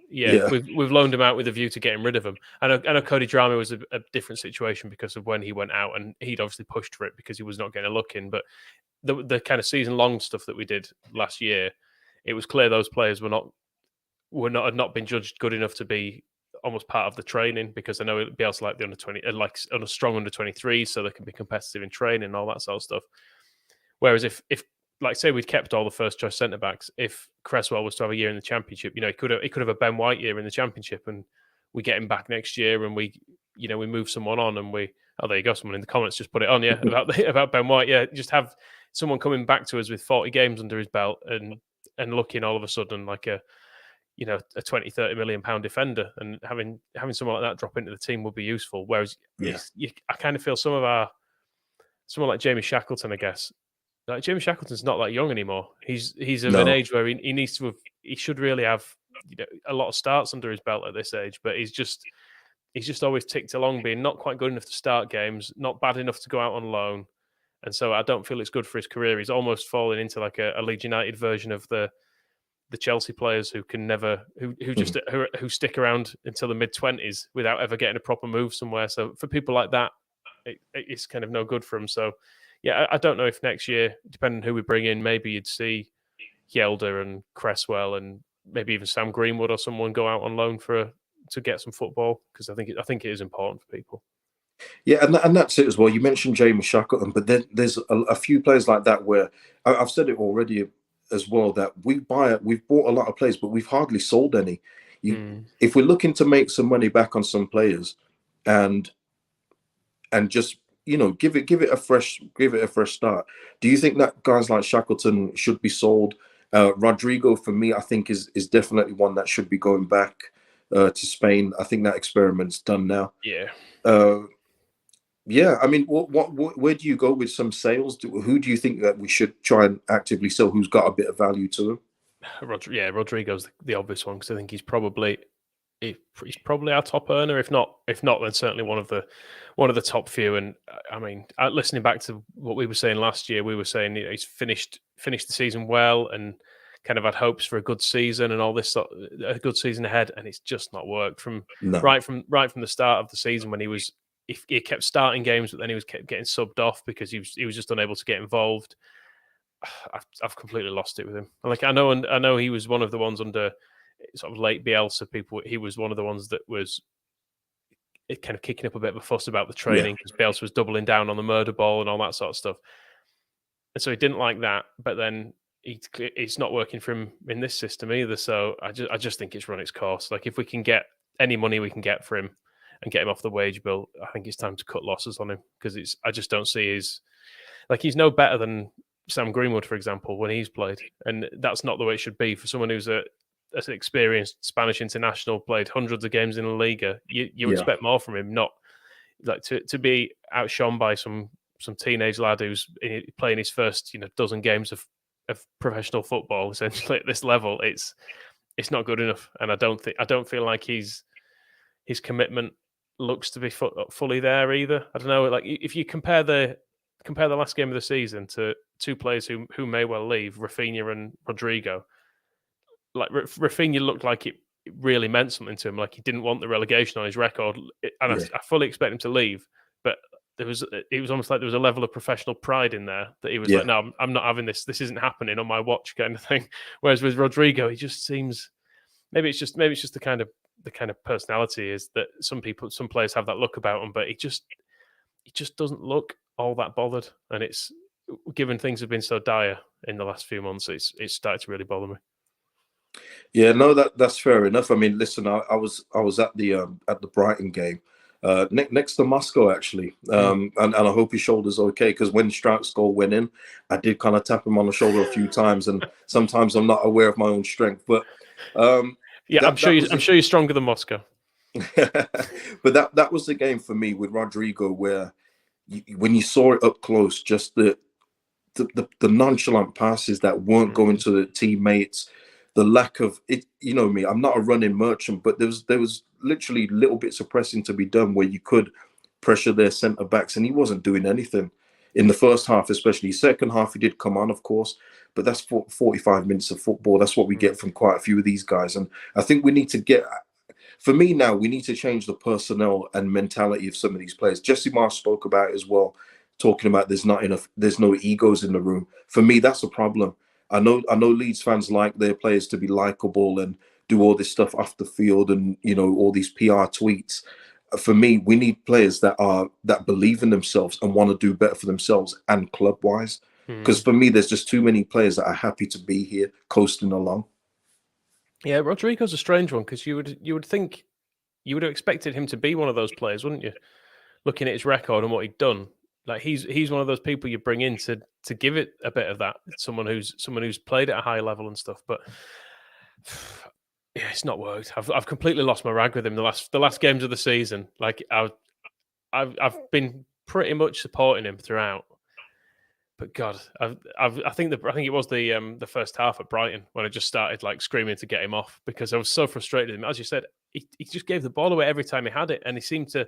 Yeah, we've loaned him out with a view to getting rid of him. I know Cody Drama was a different situation because of when he went out, and he'd obviously pushed for it because he was not getting a look in. But the kind of season long stuff that we did last year, it was clear those players had not been judged good enough to be almost part of the training, because I know Bielsa like the under 20, like on a strong under 23, so they can be competitive in training and all that sort of stuff. Whereas if like say we'd kept all the first choice centre backs, if Cresswell was to have a year in the Championship, he could have a Ben White year in the Championship, and we get him back next year, and we move someone on, and there you go, someone in the comments just put it on, about Ben White, just have someone coming back to us with 40 games under his belt and looking all of a sudden like a 20-30 million pound defender, and having someone like that drop into the team would be useful. Whereas I kind of feel someone like Jamie Shackleton, I guess. Like Jamie Shackleton's not that young anymore. He's of an age where he should really have a lot of starts under his belt at this age, but he's just always ticked along, being not quite good enough to start games, not bad enough to go out on loan, and so I don't feel it's good for his career. He's almost falling into like a Leeds United version of the Chelsea players who can never who stick around until the mid-20s without ever getting a proper move somewhere. So for people like that, it's kind of no good for them. So yeah, I don't know if next year, depending on who we bring in, maybe you'd see Yelder and Cresswell and maybe even Sam Greenwood or someone go out on loan to get some football, because I think it is important for people. Yeah, and that's it as well. You mentioned Jamie Shackleton, but then there's a few players like that where I've said it already as well, that we've bought a lot of players, but we've hardly sold any. If we're looking to make some money back on some players, and just give it a fresh start, do you think that guys like Shackleton should be sold? Rodrigo, for me, I think is definitely one that should be going back to Spain. I think that experiment's done now. Yeah, I mean, where do you go with some sales? Who do you think that we should try and actively sell? Who's got a bit of value to them? Rodrigo's the obvious one, because I think he's probably our top earner. If not, then certainly one of the top few. And I mean, listening back to what we were saying last year, we were saying he's finished the season well and kind of had hopes for a good season and all this a good season ahead, and it's just not worked right from the start of the season, when he kept starting games, but then he was kept getting subbed off because he was just unable to get involved. I've completely lost it with him. Like I know he was one of the ones under sort of late Bielsa people. He was one of the ones that was it kind of kicking up a bit of a fuss about the Yeah. training because Bielsa was doubling down on the murder ball and all that sort of stuff. And so he didn't like that, but then it's not working for him in this system either. So I just think it's run its course. Like if we can get any money we can get for him and get him off the wage bill, I think it's time to cut losses on him because I just don't see he's no better than Sam Greenwood, for example, when he's played. And that's not the way it should be for someone who's an experienced Spanish international, played hundreds of games in La Liga. You expect more from him, not like to be outshone by some teenage lad who's playing his first dozen games of professional football essentially at this level. It's not good enough, and I don't feel like his commitment looks to be fully there either. I don't know. Like if you compare the last game of the season to two players who may well leave, Raphinha and Rodrigo. Like Raphinha looked like it really meant something to him. Like he didn't want the relegation on his record, and I fully expect him to leave. But it was almost like there was a level of professional pride in there that he was like, no, I'm not having this. This isn't happening on my watch, kind of thing. Whereas with Rodrigo, he just seems maybe it's just the kind of personality is that some players have that look about him, but he just doesn't look all that bothered. And it's given things have been so dire in the last few months, it's started to really bother me. Yeah, no, that's fair enough. I mean, listen, I was at the Brighton game, next to Moscow actually, and I hope his shoulder's okay because when Strout's goal went in, I did kind of tap him on the shoulder a few times, and sometimes I'm not aware of my own strength. But I'm sure you're stronger than Moscow. But that was the game for me with Rodrigo, where when you saw it up close, just the nonchalant passes that weren't going to the teammates. The lack of it, me, I'm not a running merchant, but there was literally little bits of pressing to be done where you could pressure their centre backs, and he wasn't doing anything in the first half, especially. Second half, he did come on, of course, but that's 45 minutes of football. That's what we get from quite a few of these guys, and I think we need to get. For me now, we need to change the personnel and mentality of some of these players. Jesse Marsch spoke about it as well, talking about there's no egos in the room. For me, that's a problem. I know Leeds fans like their players to be likable and do all this stuff off the field and all these PR tweets. For me, we need players that believe in themselves and want to do better for themselves and club wise. Because for me, there's just too many players that are happy to be here coasting along. Yeah, Rodrigo's a strange one because you would think you would have expected him to be one of those players, wouldn't you? Looking at his record and what he'd done. Like he's one of those people you bring in to give it a bit of that. Someone who's played at a high level and stuff. But yeah, it's not worked. I've completely lost my rag with him the last games of the season. Like I've been pretty much supporting him throughout. But God, I think it was the first half at Brighton when I just started like screaming to get him off because I was so frustrated with him. As you said, he just gave the ball away every time he had it, and he seemed to.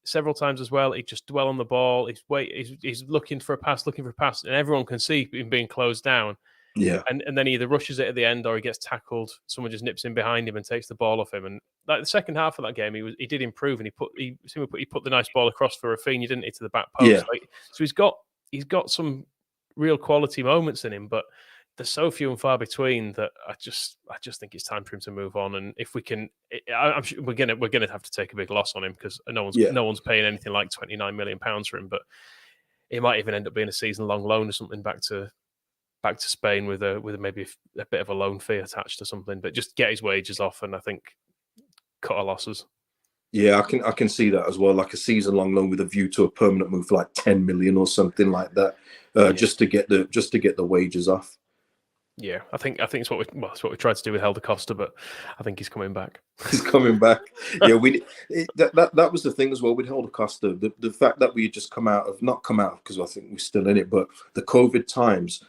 Several times as well, he just dwell on the ball. He's looking for a pass, and everyone can see him being closed down. Yeah, and then he either rushes it at the end or he gets tackled. Someone just nips in behind him and takes the ball off him. And like the second half of that game, he did improve and he put the nice ball across for Raphinha, didn't he, to the back post? Yeah. So he's got some real quality moments in him, but they're so few and far between that I just think it's time for him to move on. And if we can, I'm sure we're gonna have to take a big loss on him because no one's paying anything like £29 million for him. But it might even end up being a season-long loan or something back to Spain with maybe a bit of a loan fee attached to something. But just get his wages off, and I think cut our losses. Yeah, I can see that as well. Like a season-long loan with a view to a permanent move for like 10 million or something like that, just to get the wages off. Yeah, I think it's what we tried to do with Helder Costa, but I think he's coming back. He's coming back. Yeah, that was the thing as well with Helder Costa. The fact that we had just not come out because I think we're still in it, but the COVID times,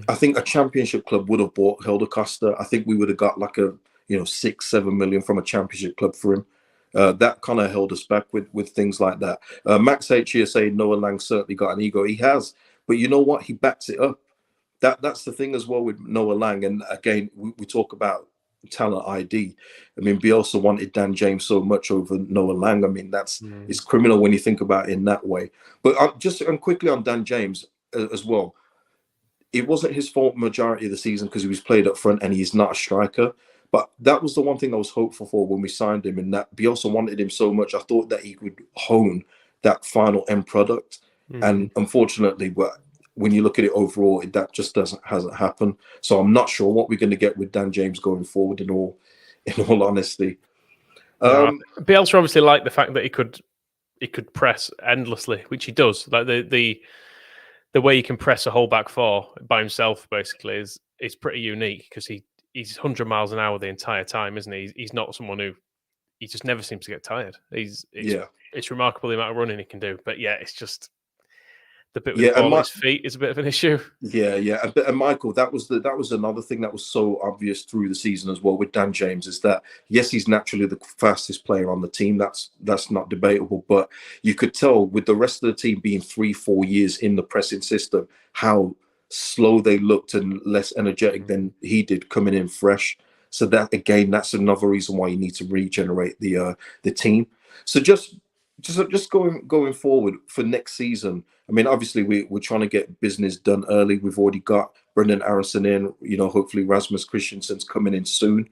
I think a championship club would have bought Helder Costa. I think we would have got like a 6-7 million from a championship club for him. That kind of held us back with things like that. Max H here saying Noah Lang certainly got an ego. He has, but you know what? He backs it up. That's the thing as well with Noah Lang. And again, we talk about talent ID. I mean, Bielsa wanted Dan James so much over Noah Lang. I mean, it's criminal when you think about it in that way. But just quickly on Dan James as well. It wasn't his fault majority of the season because he was played up front and he's not a striker. But that was the one thing I was hopeful for when we signed him, and that Bielsa wanted him so much. I thought that he would hone that final end product. And unfortunately, when you look at it overall, that just hasn't happened. So I'm not sure what we're going to get with Dan James going forward. In all honesty, no, Bielsa obviously liked the fact that he could press endlessly, which he does. Like the way he can press a whole back four by himself basically is pretty unique, because he's 100 miles an hour the entire time, isn't he? He's not someone who, he just never seems to get tired. It's remarkable the amount of running he can do. But yeah, it's just the bit with the ball at his feet is a bit of an issue. Yeah. And Michael, that was another thing that was so obvious through the season as well with Dan James, is that yes, he's naturally the fastest player on the team. That's not debatable. But you could tell with the rest of the team being 3-4 years in the pressing system, how slow they looked and less energetic than he did coming in fresh. So that again, that's another reason why you need to regenerate the team. So just going forward for next season. I mean, obviously we're trying to get business done early. We've already got Brendan Aronson in. Hopefully Rasmus Christensen's coming in soon.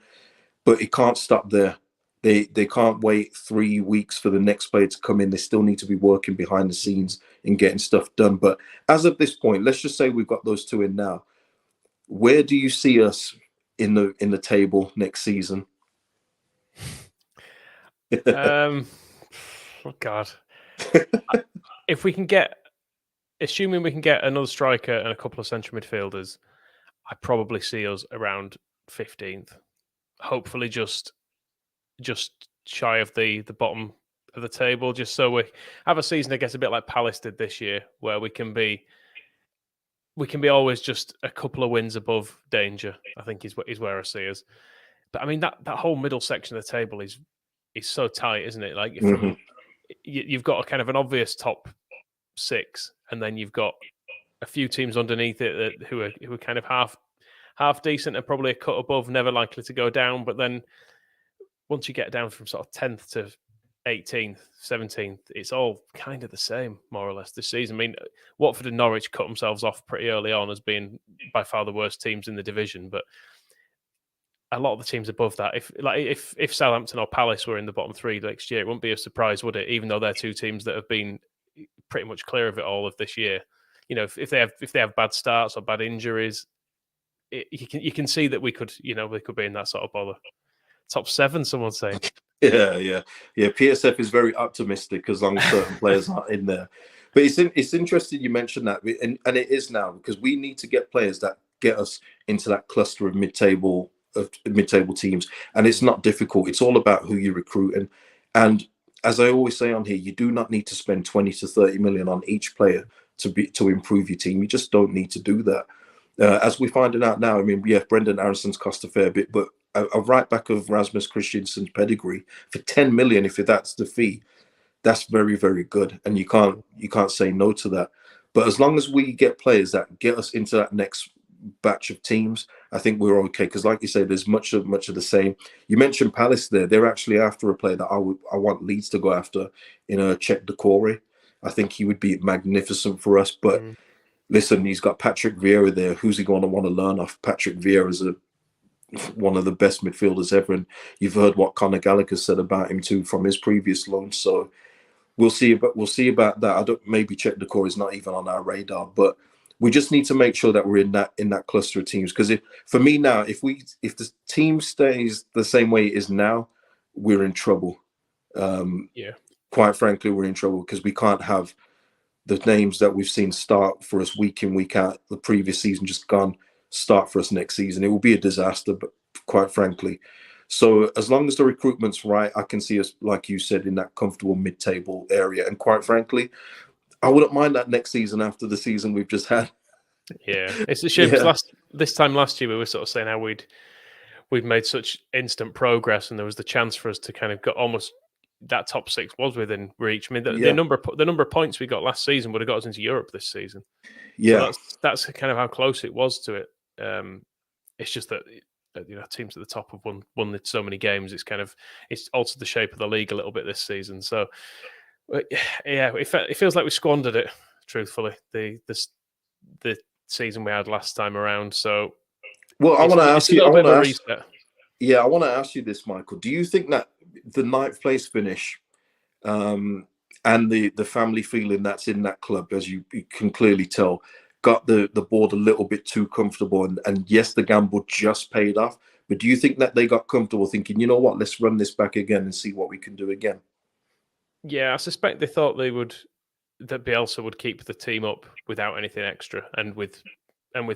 But it can't stop there. They can't wait 3 weeks for the next player to come in. They still need to be working behind the scenes and getting stuff done. But as of this point, let's just say we've got those two in now. Where do you see us in the table next season? Oh God! If we can assuming we can get another striker and a couple of central midfielders, I probably see us around 15th. Hopefully, just shy of the bottom of the table, just so we have a season, I guess, a bit like Palace did this year, where we can be always just a couple of wins above danger. I think is where I see us. But I mean that whole middle section of the table is so tight, isn't it? Like you've got a kind of an obvious top 6, and then you've got a few teams underneath it who are kind of half decent and probably a cut above, never likely to go down. But then once you get down from sort of 10th to 18th, 17th, it's all kind of the same, more or less, this season. I mean, Watford and Norwich cut themselves off pretty early on as being by far the worst teams in the division, but a lot of the teams above that, if Southampton or Palace were in the bottom 3 next year, it wouldn't be a surprise, would it? Even though they're two teams that have been pretty much clear of it all of this year. If they have bad starts or bad injuries, you can see that we could be in that sort of bother. Top 7, someone's saying. Yeah. PSF is very optimistic as long as certain players aren't in there. But it's interesting you mentioned that, and it is now, because we need to get players that get us into that cluster of mid-table teams, and it's not difficult. It's all about who you recruit, and as I always say on here, you do not need to spend 20 to 30 million on each player to improve your team. You just don't need to do that. As we're finding out now, I mean, yeah, Brendan Aronson's cost a fair bit, but a right back of Rasmus Christensen's pedigree for 10 million, if that's the fee, that's very, very good, and you can't say no to that. But as long as we get players that get us into that next batch of teams, I think we're okay. Because, like you say, there's much of the same. You mentioned Palace there; they're actually after a player that I want Leeds to go after in a Czech Decore. I think he would be magnificent for us. But listen, he's got Patrick Vieira there. Who's he going to want to learn off? Patrick Vieira is one of the best midfielders ever, and you've heard what Conor Gallagher said about him too from his previous loan. So we'll see about that. I don't, maybe Czech Decore is not even on our radar, but we just need to make sure that we're in that cluster of teams. Because if the team stays the same way it is now, we're in trouble. Quite frankly, we're in trouble, because we can't have the names that we've seen start for us week in, week out, the previous season just gone, start for us next season. It will be a disaster, but quite frankly. So as long as the recruitment's right, I can see us, like you said, in that comfortable mid-table area. And quite frankly, I wouldn't mind that next season after the season we've just had. Yeah, it's a shame, because this time last year we were sort of saying how we'd made such instant progress, and there was the chance for us to kind of get almost that top 6 was within reach. I mean, the number of points we got last season would have got us into Europe this season. Yeah, so that's kind of how close it was to it. It's just that teams at the top have won so many games. It's altered the shape of the league a little bit this season. So yeah, it feels like we squandered it. Truthfully, the season we had last time around. So well, I want to ask you. Yeah, I want to ask you this, Michael. Do you think that the ninth place finish, um, and the family feeling that's in that club, as you can clearly tell, got the board a little bit too comfortable, and yes, the gamble just paid off. But do you think that they got comfortable thinking, you know what, let's run this back again and see what we can do again? Yeah, I suspect they thought that Bielsa would keep the team up without anything extra and with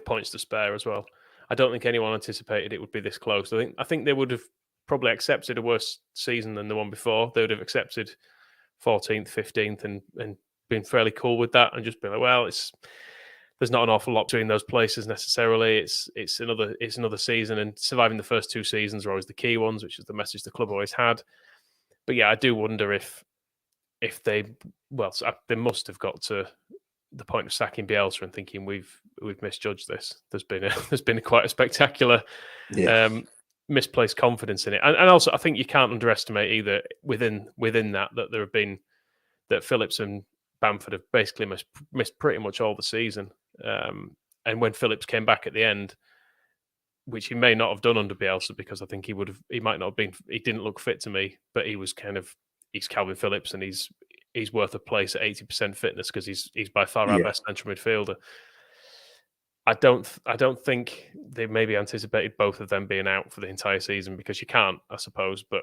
points to spare as well. I don't think anyone anticipated it would be this close. I think they would have probably accepted a worse season than the one before. They would have accepted 14th, 15th, and been fairly cool with that, and just been like, well, there's not an awful lot between those places necessarily. It's another season, and surviving the first two seasons are always the key ones, which is the message the club always had. But yeah, I do wonder if they they must have got to the point of sacking Bielsa and thinking we've misjudged this. There's been quite a spectacular misplaced confidence in it, and also I think you can't underestimate either within that there have been that Phillips and Bamford have basically missed pretty much all the season. And when Phillips came back at the end, which he may not have done under Bielsa, because I think he might not have been. He didn't look fit to me, but he's Calvin Phillips, and he's worth a place at 80% fitness because he's by far our best central midfielder. I don't think they maybe anticipated both of them being out for the entire season, because you can't, I suppose. But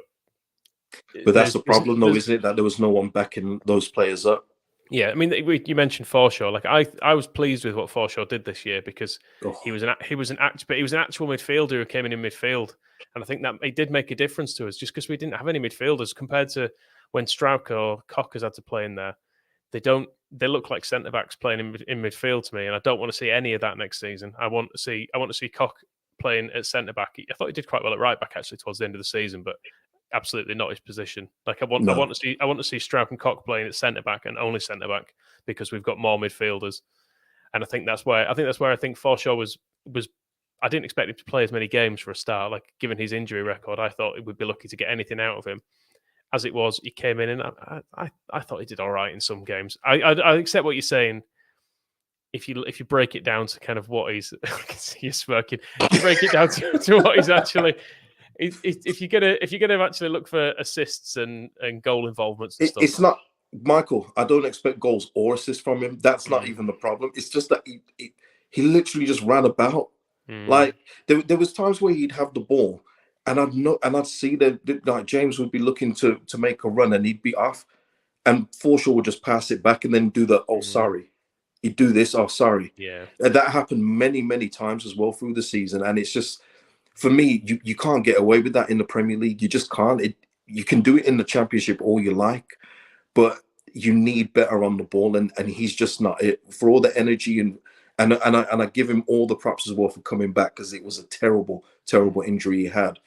that's the problem, though, isn't it? That there was no one backing those players up. Yeah, I mean, you mentioned Forshaw. Like I was pleased with what Forshaw did this year, because he was an actual midfielder who came in midfield, and I think that it did make a difference to us, just because we didn't have any midfielders compared to when Strauch or Koch has had to play in there. They look like centre backs playing in midfield to me, and I don't want to see any of that next season. I want to see Koch playing at centre back. I thought he did quite well at right back actually towards the end of the season, but absolutely not his position. Like I want to see Strauch and Koch playing at centre back and only centre back, because we've got more midfielders. And I think that's where I think Forshaw was. I didn't expect him to play as many games for a start. Like, given his injury record, I thought it would be lucky to get anything out of him. As it was, he came in, and I thought he did all right in some games. I accept what you're saying. If you break it down to kind of what he's, I can see you smirking. If you break it down to what he's actually, if you're gonna actually look for assists and goal involvements and stuff, it's not, Michael. I don't expect goals or assists from him. That's not even the problem. It's just that he literally just ran about. Like there was times where he'd have the ball, and I'd see that like James would be looking to make a run, and he'd be off, and Forshaw would just pass it back and then do the sorry. He'd do this, sorry. Yeah. And that happened many times as well through the season. And it's just, for me, you can't get away with that in the Premier League. You just can't. You can do it in the Championship all you like, but you need better on the ball, and he's just not it. For all the energy and I give him all the props as well for coming back, because it was a terrible injury he had.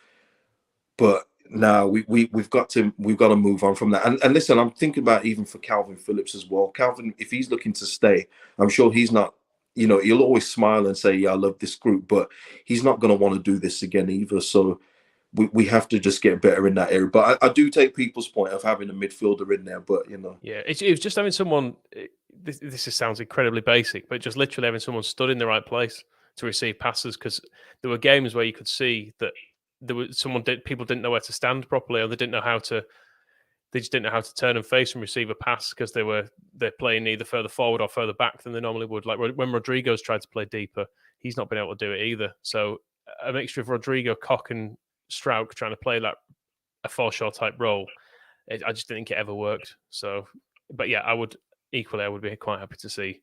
But now we've got to move on from that. And listen, I'm thinking about even for Calvin Phillips as well. Calvin, if he's looking to stay, I'm sure he's not. You know, he'll always smile and say, "Yeah, I love this group," but he's not going to want to do this again either. So we have to just get better in that area. But I do take people's point of having a midfielder in there. But yeah, it was just having someone. This sounds incredibly basic, but just literally having someone stood in the right place to receive passes, because there were games where you could see that people didn't know where to stand properly, or they just didn't know how to turn and face and receive a pass, because they're playing either further forward or further back than they normally would. Like when Rodrigo's tried to play deeper, he's not been able to do it either. So a mixture of Rodrigo, Koch, and Strauch trying to play like a Forshaw type role, I just didn't think it ever worked. So, but yeah, I would be quite happy to see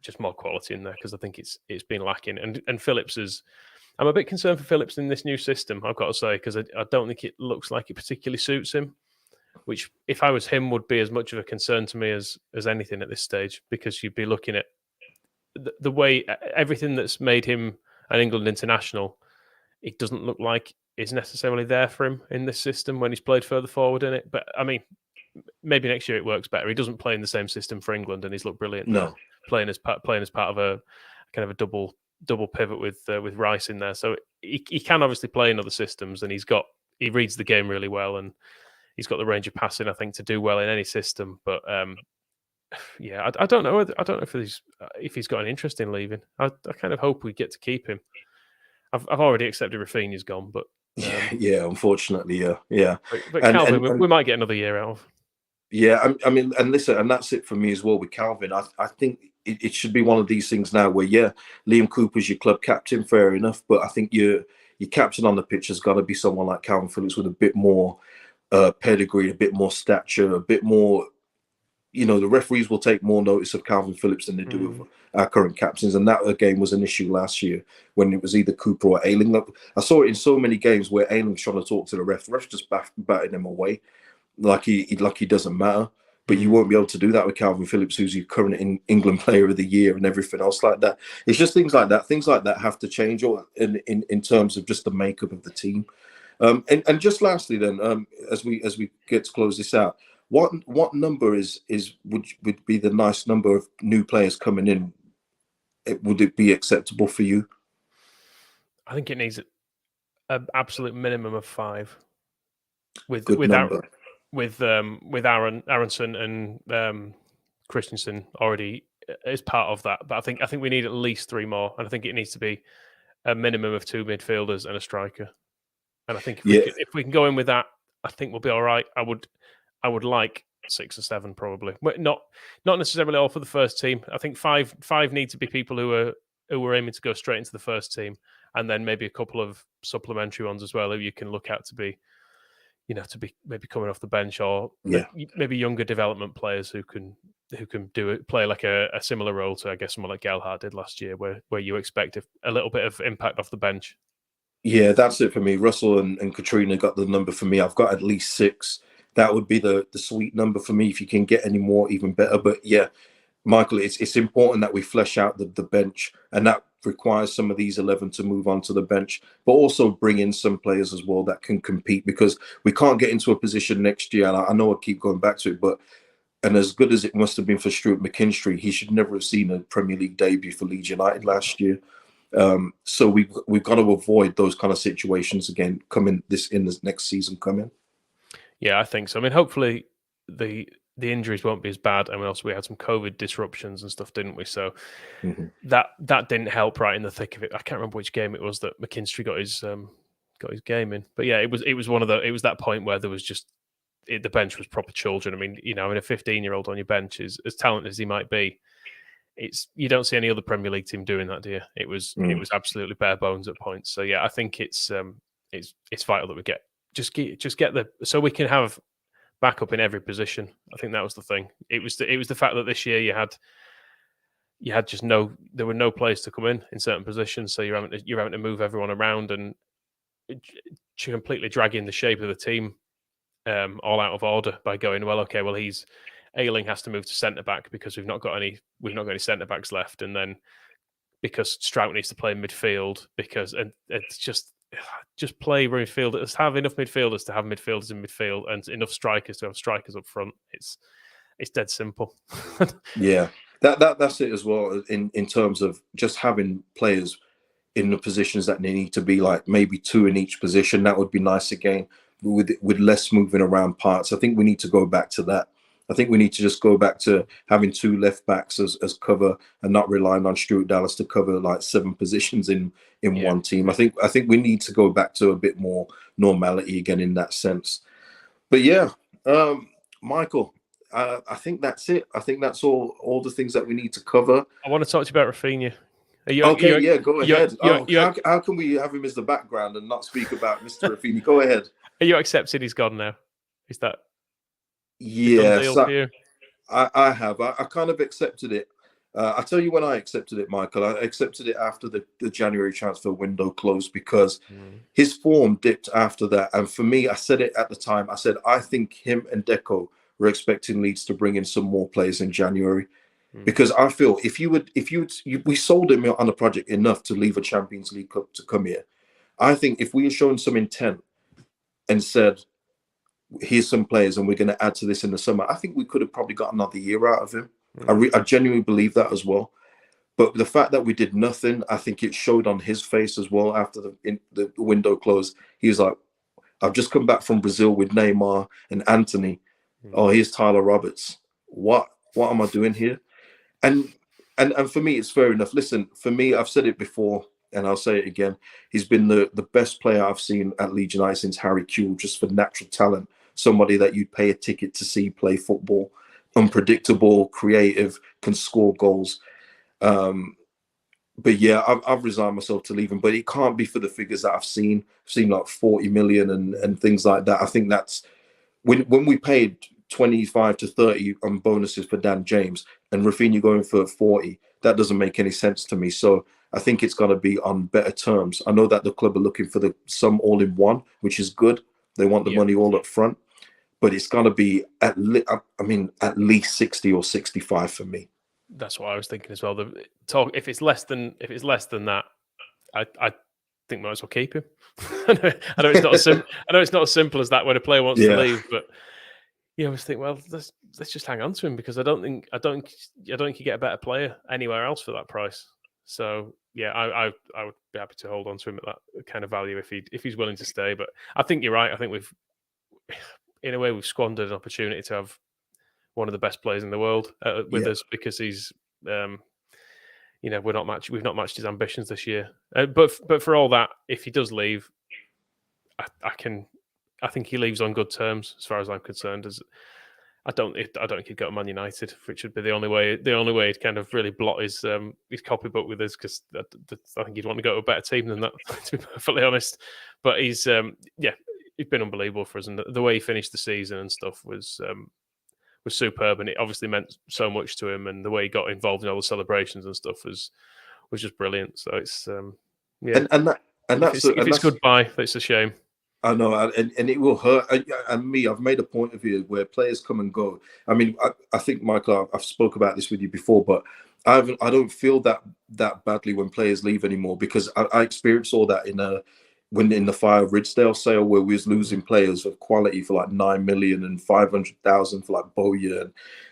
just more quality in there, because I think it's been lacking. And Phillips is. I'm a bit concerned for Phillips in this new system, I've got to say, because I don't think it looks like it particularly suits him, which, if I was him, would be as much of a concern to me as anything at this stage, because you'd be looking at the way everything that's made him an England international, it doesn't look like is necessarily there for him in this system when he's played further forward in it. But I mean, maybe next year it works better. He doesn't play in the same system for England, and he's looked brilliant. No, playing as part of a kind of a double pivot with Rice in there. So he can obviously play in other systems, and he reads the game really well, and he's got the range of passing, I think, to do well in any system. But yeah, I don't know. I don't know if he's got an interest in leaving. I kind of hope we get to keep him. I've already accepted Raphinha's gone, but Yeah. Unfortunately, yeah. But And Calvin, and, and we might get another year out of. yeah, I mean, and listen, and that's it for me as well with Calvin. I think it should be one of these things now where, yeah, Liam Cooper's your club captain, fair enough, but I think your captain on the pitch has got to be someone like Calvin Phillips with a bit more pedigree, a bit more stature, a bit more. The referees will take more notice of Calvin Phillips than they do of our current captains, and that again was an issue last year when it was either Cooper or Ayling. Look, I saw it in so many games where Ayling's trying to talk to the ref just batting him away like he doesn't matter. But you won't be able to do that with Calvin Phillips, who's your current England Player of the Year and everything else like that. It's just things like that. Things like that have to change, or in terms of just the makeup of the team. And just lastly, then, as we get to close this out, what number would be the nice number of new players coming in? Would it be acceptable for you? I think it needs an absolute minimum of 5. With Good number. with Aronson and Christensen already as part of that. But I think we need at least 3 more, and I think it needs to be a minimum of 2 midfielders and a striker. And I think if we can go in with that, I think we'll be all right. I would like 6 or 7 probably, but not necessarily all for the first team. I think five need to be people who are aiming to go straight into the first team, and then maybe a couple of supplementary ones as well who you can look at to be maybe coming off the bench, or maybe younger development players who can play like a similar role to, I guess, someone like Gelhardt did last year, where you expect a little bit of impact off the bench. Yeah, that's it for me. Russell and Katrina got the number for me. I've got at least 6. That would be the sweet number for me. If you can get any more, even better. But yeah, Michael, it's important that we flesh out the bench, and that requires some of these 11 to move on to the bench, but also bring in some players as well that can compete, because we can't get into a position next year. And I know I keep going back to it, and as good as it must have been for Stuart McKinstry, he should never have seen a Premier League debut for Leeds United last year. So we've got to avoid those kind of situations again in this next season coming. Yeah, I think so. I mean, hopefully the injuries won't be as bad, and we had some COVID disruptions and stuff, didn't we? So that didn't help right in the thick of it. I can't remember which game it was that McKinstry got his game in, but yeah, it was that point where there was just the bench was proper children. I mean, a 15-year-old on your bench is as talented as he might be. You don't see any other Premier League team doing that, do you? It was absolutely bare bones at points. So yeah, I think it's vital that we get so we can have backup in every position. I think that was the thing. It was the fact that this year you had there were no players to come in certain positions, so you're having to move everyone around and completely dragging the shape of the team all out of order by going, Ayling has to move to centre back because we've not got any centre backs left, and then because Strout needs to play in midfield and it's just play midfield. Just have enough midfielders to have midfielders in midfield, and enough strikers to have strikers up front. It's dead simple. Yeah, that's it as well. In terms of just having players in the positions that they need to be, like maybe 2 in each position. That would be nice again, with less moving around parts. I think we need to go back to that. I think we need to just go back to having 2 left backs as cover, and not relying on Stuart Dallas to cover like 7 positions in one team. I think we need to go back to a bit more normality again in that sense. But yeah, Michael, I think that's it. I think that's all the things that we need to cover. I want to talk to you about Raphinha. Go ahead. How can we have him as the background and not speak about Mr. Raphinha? Go ahead. Are you accepted he's gone now? Is that yes? For you? I have. I kind of accepted it. I tell you when I accepted it, Michael. I accepted it after the January transfer window closed, because his form dipped after that. And for me, I said it at the time. I said I think him and Deco were expecting Leeds to bring in some more players in January. Because I feel we sold him on a project enough to leave a Champions League club to come here. I think if we had shown some intent and said, here's some players and we're going to add to this in the summer, I think we could have probably got another year out of him. I genuinely believe that as well. But the fact that we did nothing, I think it showed on his face as well after the window closed. He was like, I've just come back from Brazil with Neymar and Anthony. Oh, here's Tyler Roberts. What am I doing here? And for me, it's fair enough. Listen, for me, I've said it before. and I'll say it again, he's been the best player I've seen at Leeds United since Harry Kewell, just for natural talent. Somebody that you'd pay a ticket to see play football, unpredictable, creative, can score goals. But yeah, I've resigned myself to leaving, but it can't be for the figures that I've seen. I've seen like 40 million and things like that. I think that's when we paid 25 to 30 on bonuses for Dan James and Raphinha going for 40, that doesn't make any sense to me. So I think it's got to be on better terms. I know that the club are looking for the sum all in one, which is good. They want the money all up front, but it's got to be at least 60 or 65 for me. That's what I was thinking as well. The talk if it's less than that, I think might as well keep him. I know it's not as simple as that when a player wants to leave, but I always think, well, let's just hang on to him, because I don't think you get a better player anywhere else for that price. So yeah, I would be happy to hold on to him at that kind of value if he's willing to stay. But I think you're right. I think we've squandered an opportunity to have one of the best players in the world with us, because he's, we've not matched his ambitions this year. But for all that, if he does leave, I think he leaves on good terms, as far as I'm concerned. I don't think he'd go to Man United, which would be the only way he'd kind of really blot his copybook with us, because I think he'd want to go to a better team than that, to be perfectly honest. But he's been unbelievable for us, and the way he finished the season and stuff was superb, and it obviously meant so much to him, and the way he got involved in all the celebrations and stuff was just brilliant. So it's if it's goodbye, it's a shame. I know, and it will hurt. And me, I've made a point of it where players come and go. I mean, I think, Michael, I've spoke about this with you before, but I don't feel that badly when players leave anymore, because I experienced all that in the Fire Ridgedale sale, where we was losing players of quality for like 9 million and 500,000 for like Bowyer,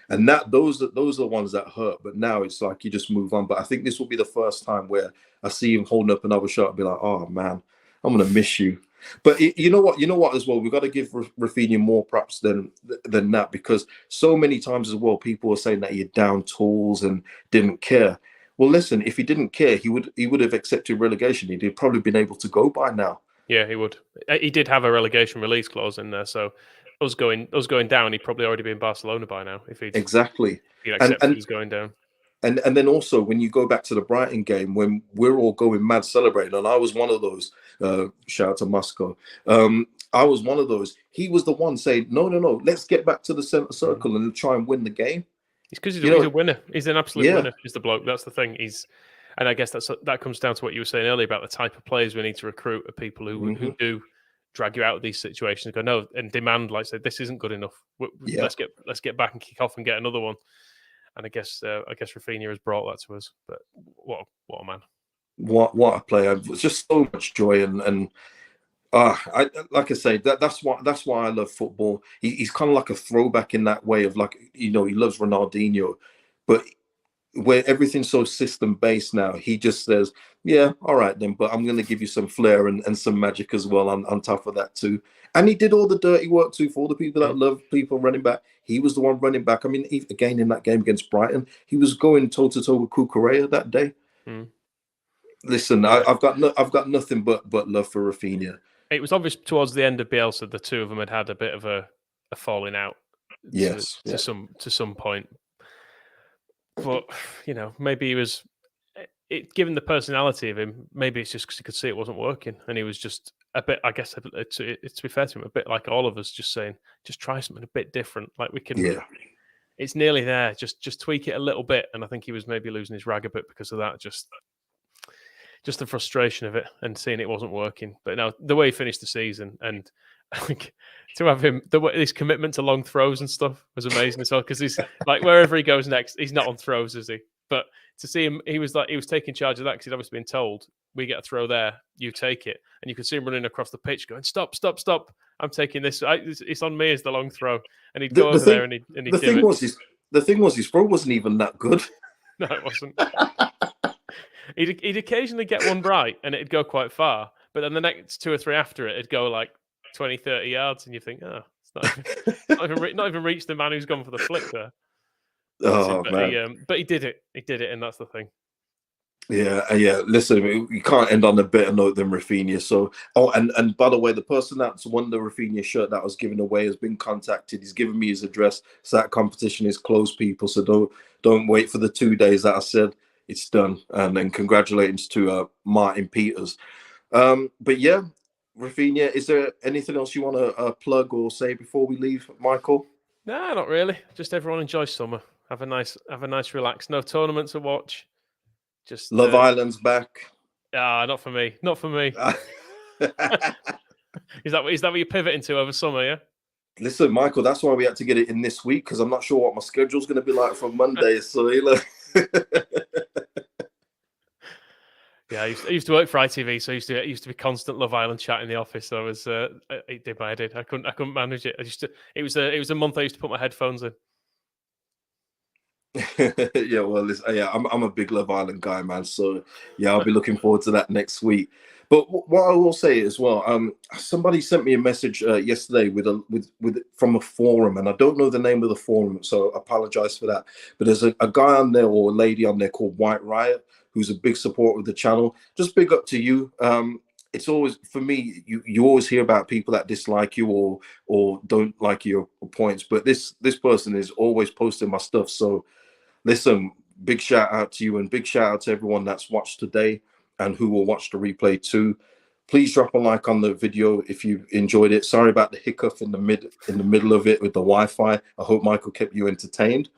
and that those are the ones that hurt. But now it's like you just move on. But I think this will be the first time where I see him holding up another shot and be like, oh man, I'm gonna miss you. But you know what as well, we've got to give Raphinha more props than that, because so many times as well people are saying that he had down tools and didn't care. Well, listen, if he didn't care, he would have accepted relegation. He'd have probably been able to go by now. Yeah, he would. He did have a relegation release clause in there, so us going down, he'd probably already be in Barcelona by now if he'd accepted he was going down. And then also, when you go back to the Brighton game, when we're all going mad celebrating, and I was one of those, shout out to Moscow, I was one of those. He was the one saying, no, let's get back to the centre circle and try and win the game. It's because he's a winner. He's an absolute winner, is the bloke. That's the thing. And I guess that comes down to what you were saying earlier about the type of players we need to recruit, are people who do drag you out of these situations, go, no, and demand, like I said, this isn't good enough. Let's get back and kick off and get another one. And I guess Raphinha has brought that to us. But what a man! What a player! It's just so much joy, and like I say, that's why I love football. He's kind of like a throwback in that way of, like, he loves Ronaldinho, but where everything's so system based now, he just says, yeah, all right then, but I'm going to give you some flair and some magic as well on top of that too. And he did all the dirty work too, for all the people that love people running back. He was the one running back. I mean, again, in that game against Brighton, he was going toe to toe with Cucurella that day. Listen, I've got nothing but love for Raphinha. It was obvious towards the end of Bielsa, the two of them had a bit of a falling out. To some point. But maybe he was. Given the personality of him, maybe it's just because he could see it wasn't working, and he was just a bit. I guess to be fair to him, a bit like all of us, just saying, just try something a bit different. Like we can. Yeah. It's nearly there. Just tweak it a little bit, and I think he was maybe losing his rag a bit because of that. Just the frustration of it and seeing it wasn't working. But now the way he finished the season, and I think to have him, his commitment to long throws and stuff was amazing as well, because he's like, wherever he goes next, he's not on throws, is he? But to see him, he was taking charge of that, because he'd obviously been told, we get a throw there, you take it. And you could see him running across the pitch going, stop, I'm taking this. It's on me as the long throw. And he'd go over there and he'd do it. The thing was, his throw wasn't even that good. No, it wasn't. He'd occasionally get one right and it'd go quite far. But then the next two or three after it, it'd go like 20, 30 yards. And you think, it's not even reached the man who's gone for the flick there. Man. But he did it. And that's the thing. Yeah. Listen, you can't end on a better note than Raphinha. So, and by the way, the person that's won the Raphinha shirt that was given away has been contacted. He's given me his address. So that competition is closed, people. So don't wait for the 2 days that I said. It's done. And then congratulations to Martin Peters. But yeah, Raphinha, is there anything else you want to plug or say before we leave, Michael? Nah, not really. Just everyone enjoy summer. Have a nice relax. No tournaments to watch. Just Love Island's back. not for me. Not for me. Is that what you're pivoting to over summer? Yeah. Listen, Michael, that's why we had to get it in this week because I'm not sure what my schedule's going to be like from Monday. So, Yeah, I used to work for ITV, so it used to be constant Love Island chat in the office. So I was it did my head in. I couldn't manage it. It was a month I used to put my headphones in. yeah, well, listen, yeah, I'm a big Love Island guy, man. So yeah, I'll be looking forward to that next week. But what I will say as well, somebody sent me a message yesterday with from a forum, and I don't know the name of the forum, so I apologize for that. But there's a guy on there or a lady on there called White Riot, who's a big supporter of the channel. Just big up to you. It's always for me. You always hear about people that dislike you or don't like your points, but this person is always posting my stuff. So listen, big shout out to you and big shout out to everyone that's watched today and who will watch the replay too. Please drop a like on the video if you enjoyed it. Sorry about the hiccup in the middle of it with the Wi-Fi. I hope Michael kept you entertained.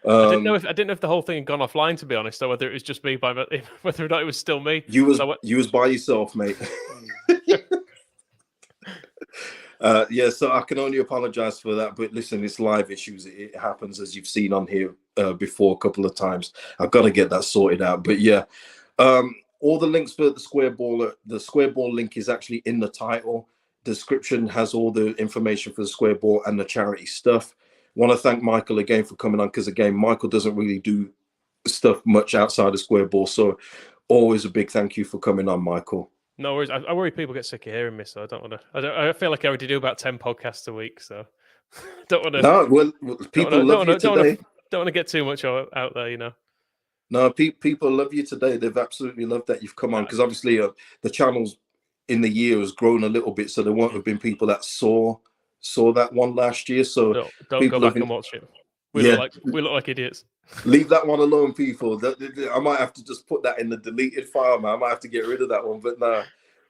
I didn't know if the whole thing had gone offline, to be honest, or whether it was just me whether or not it was still me. You was by yourself, mate. Yeah, so I can only apologize for that. But listen, it's live issues. It happens, as you've seen on here before a couple of times. I've got to get that sorted out. But yeah, all the links for the square ball link is actually in the title. Description has all the information for the square ball and the charity stuff. Want to thank Michael again for coming on, because again, Michael doesn't really do stuff much outside of square ball. So always a big thank you for coming on, Michael. No worries. I worry people get sick of hearing me, so I don't want to. I feel like I already do about 10 podcasts a week, so don't want to. No, well, people love you today. Don't want to get too much out there, you know. No, people love you today. They've absolutely loved that you've come on, because obviously the channel's in the year has grown a little bit, so there won't have been people that saw that one last year. So don't go back and watch it. We look like idiots. Leave that one alone, people. I might have to just put that in the deleted file, man. I might have to get rid of that one. But nah,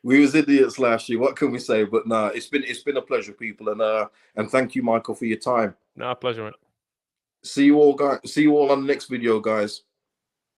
we was idiots last year. What can we say? But nah, it's been a pleasure, people, and thank you, Michael, for your time. Nah, pleasure, mate. See you all, guys. See you all on the next video, guys.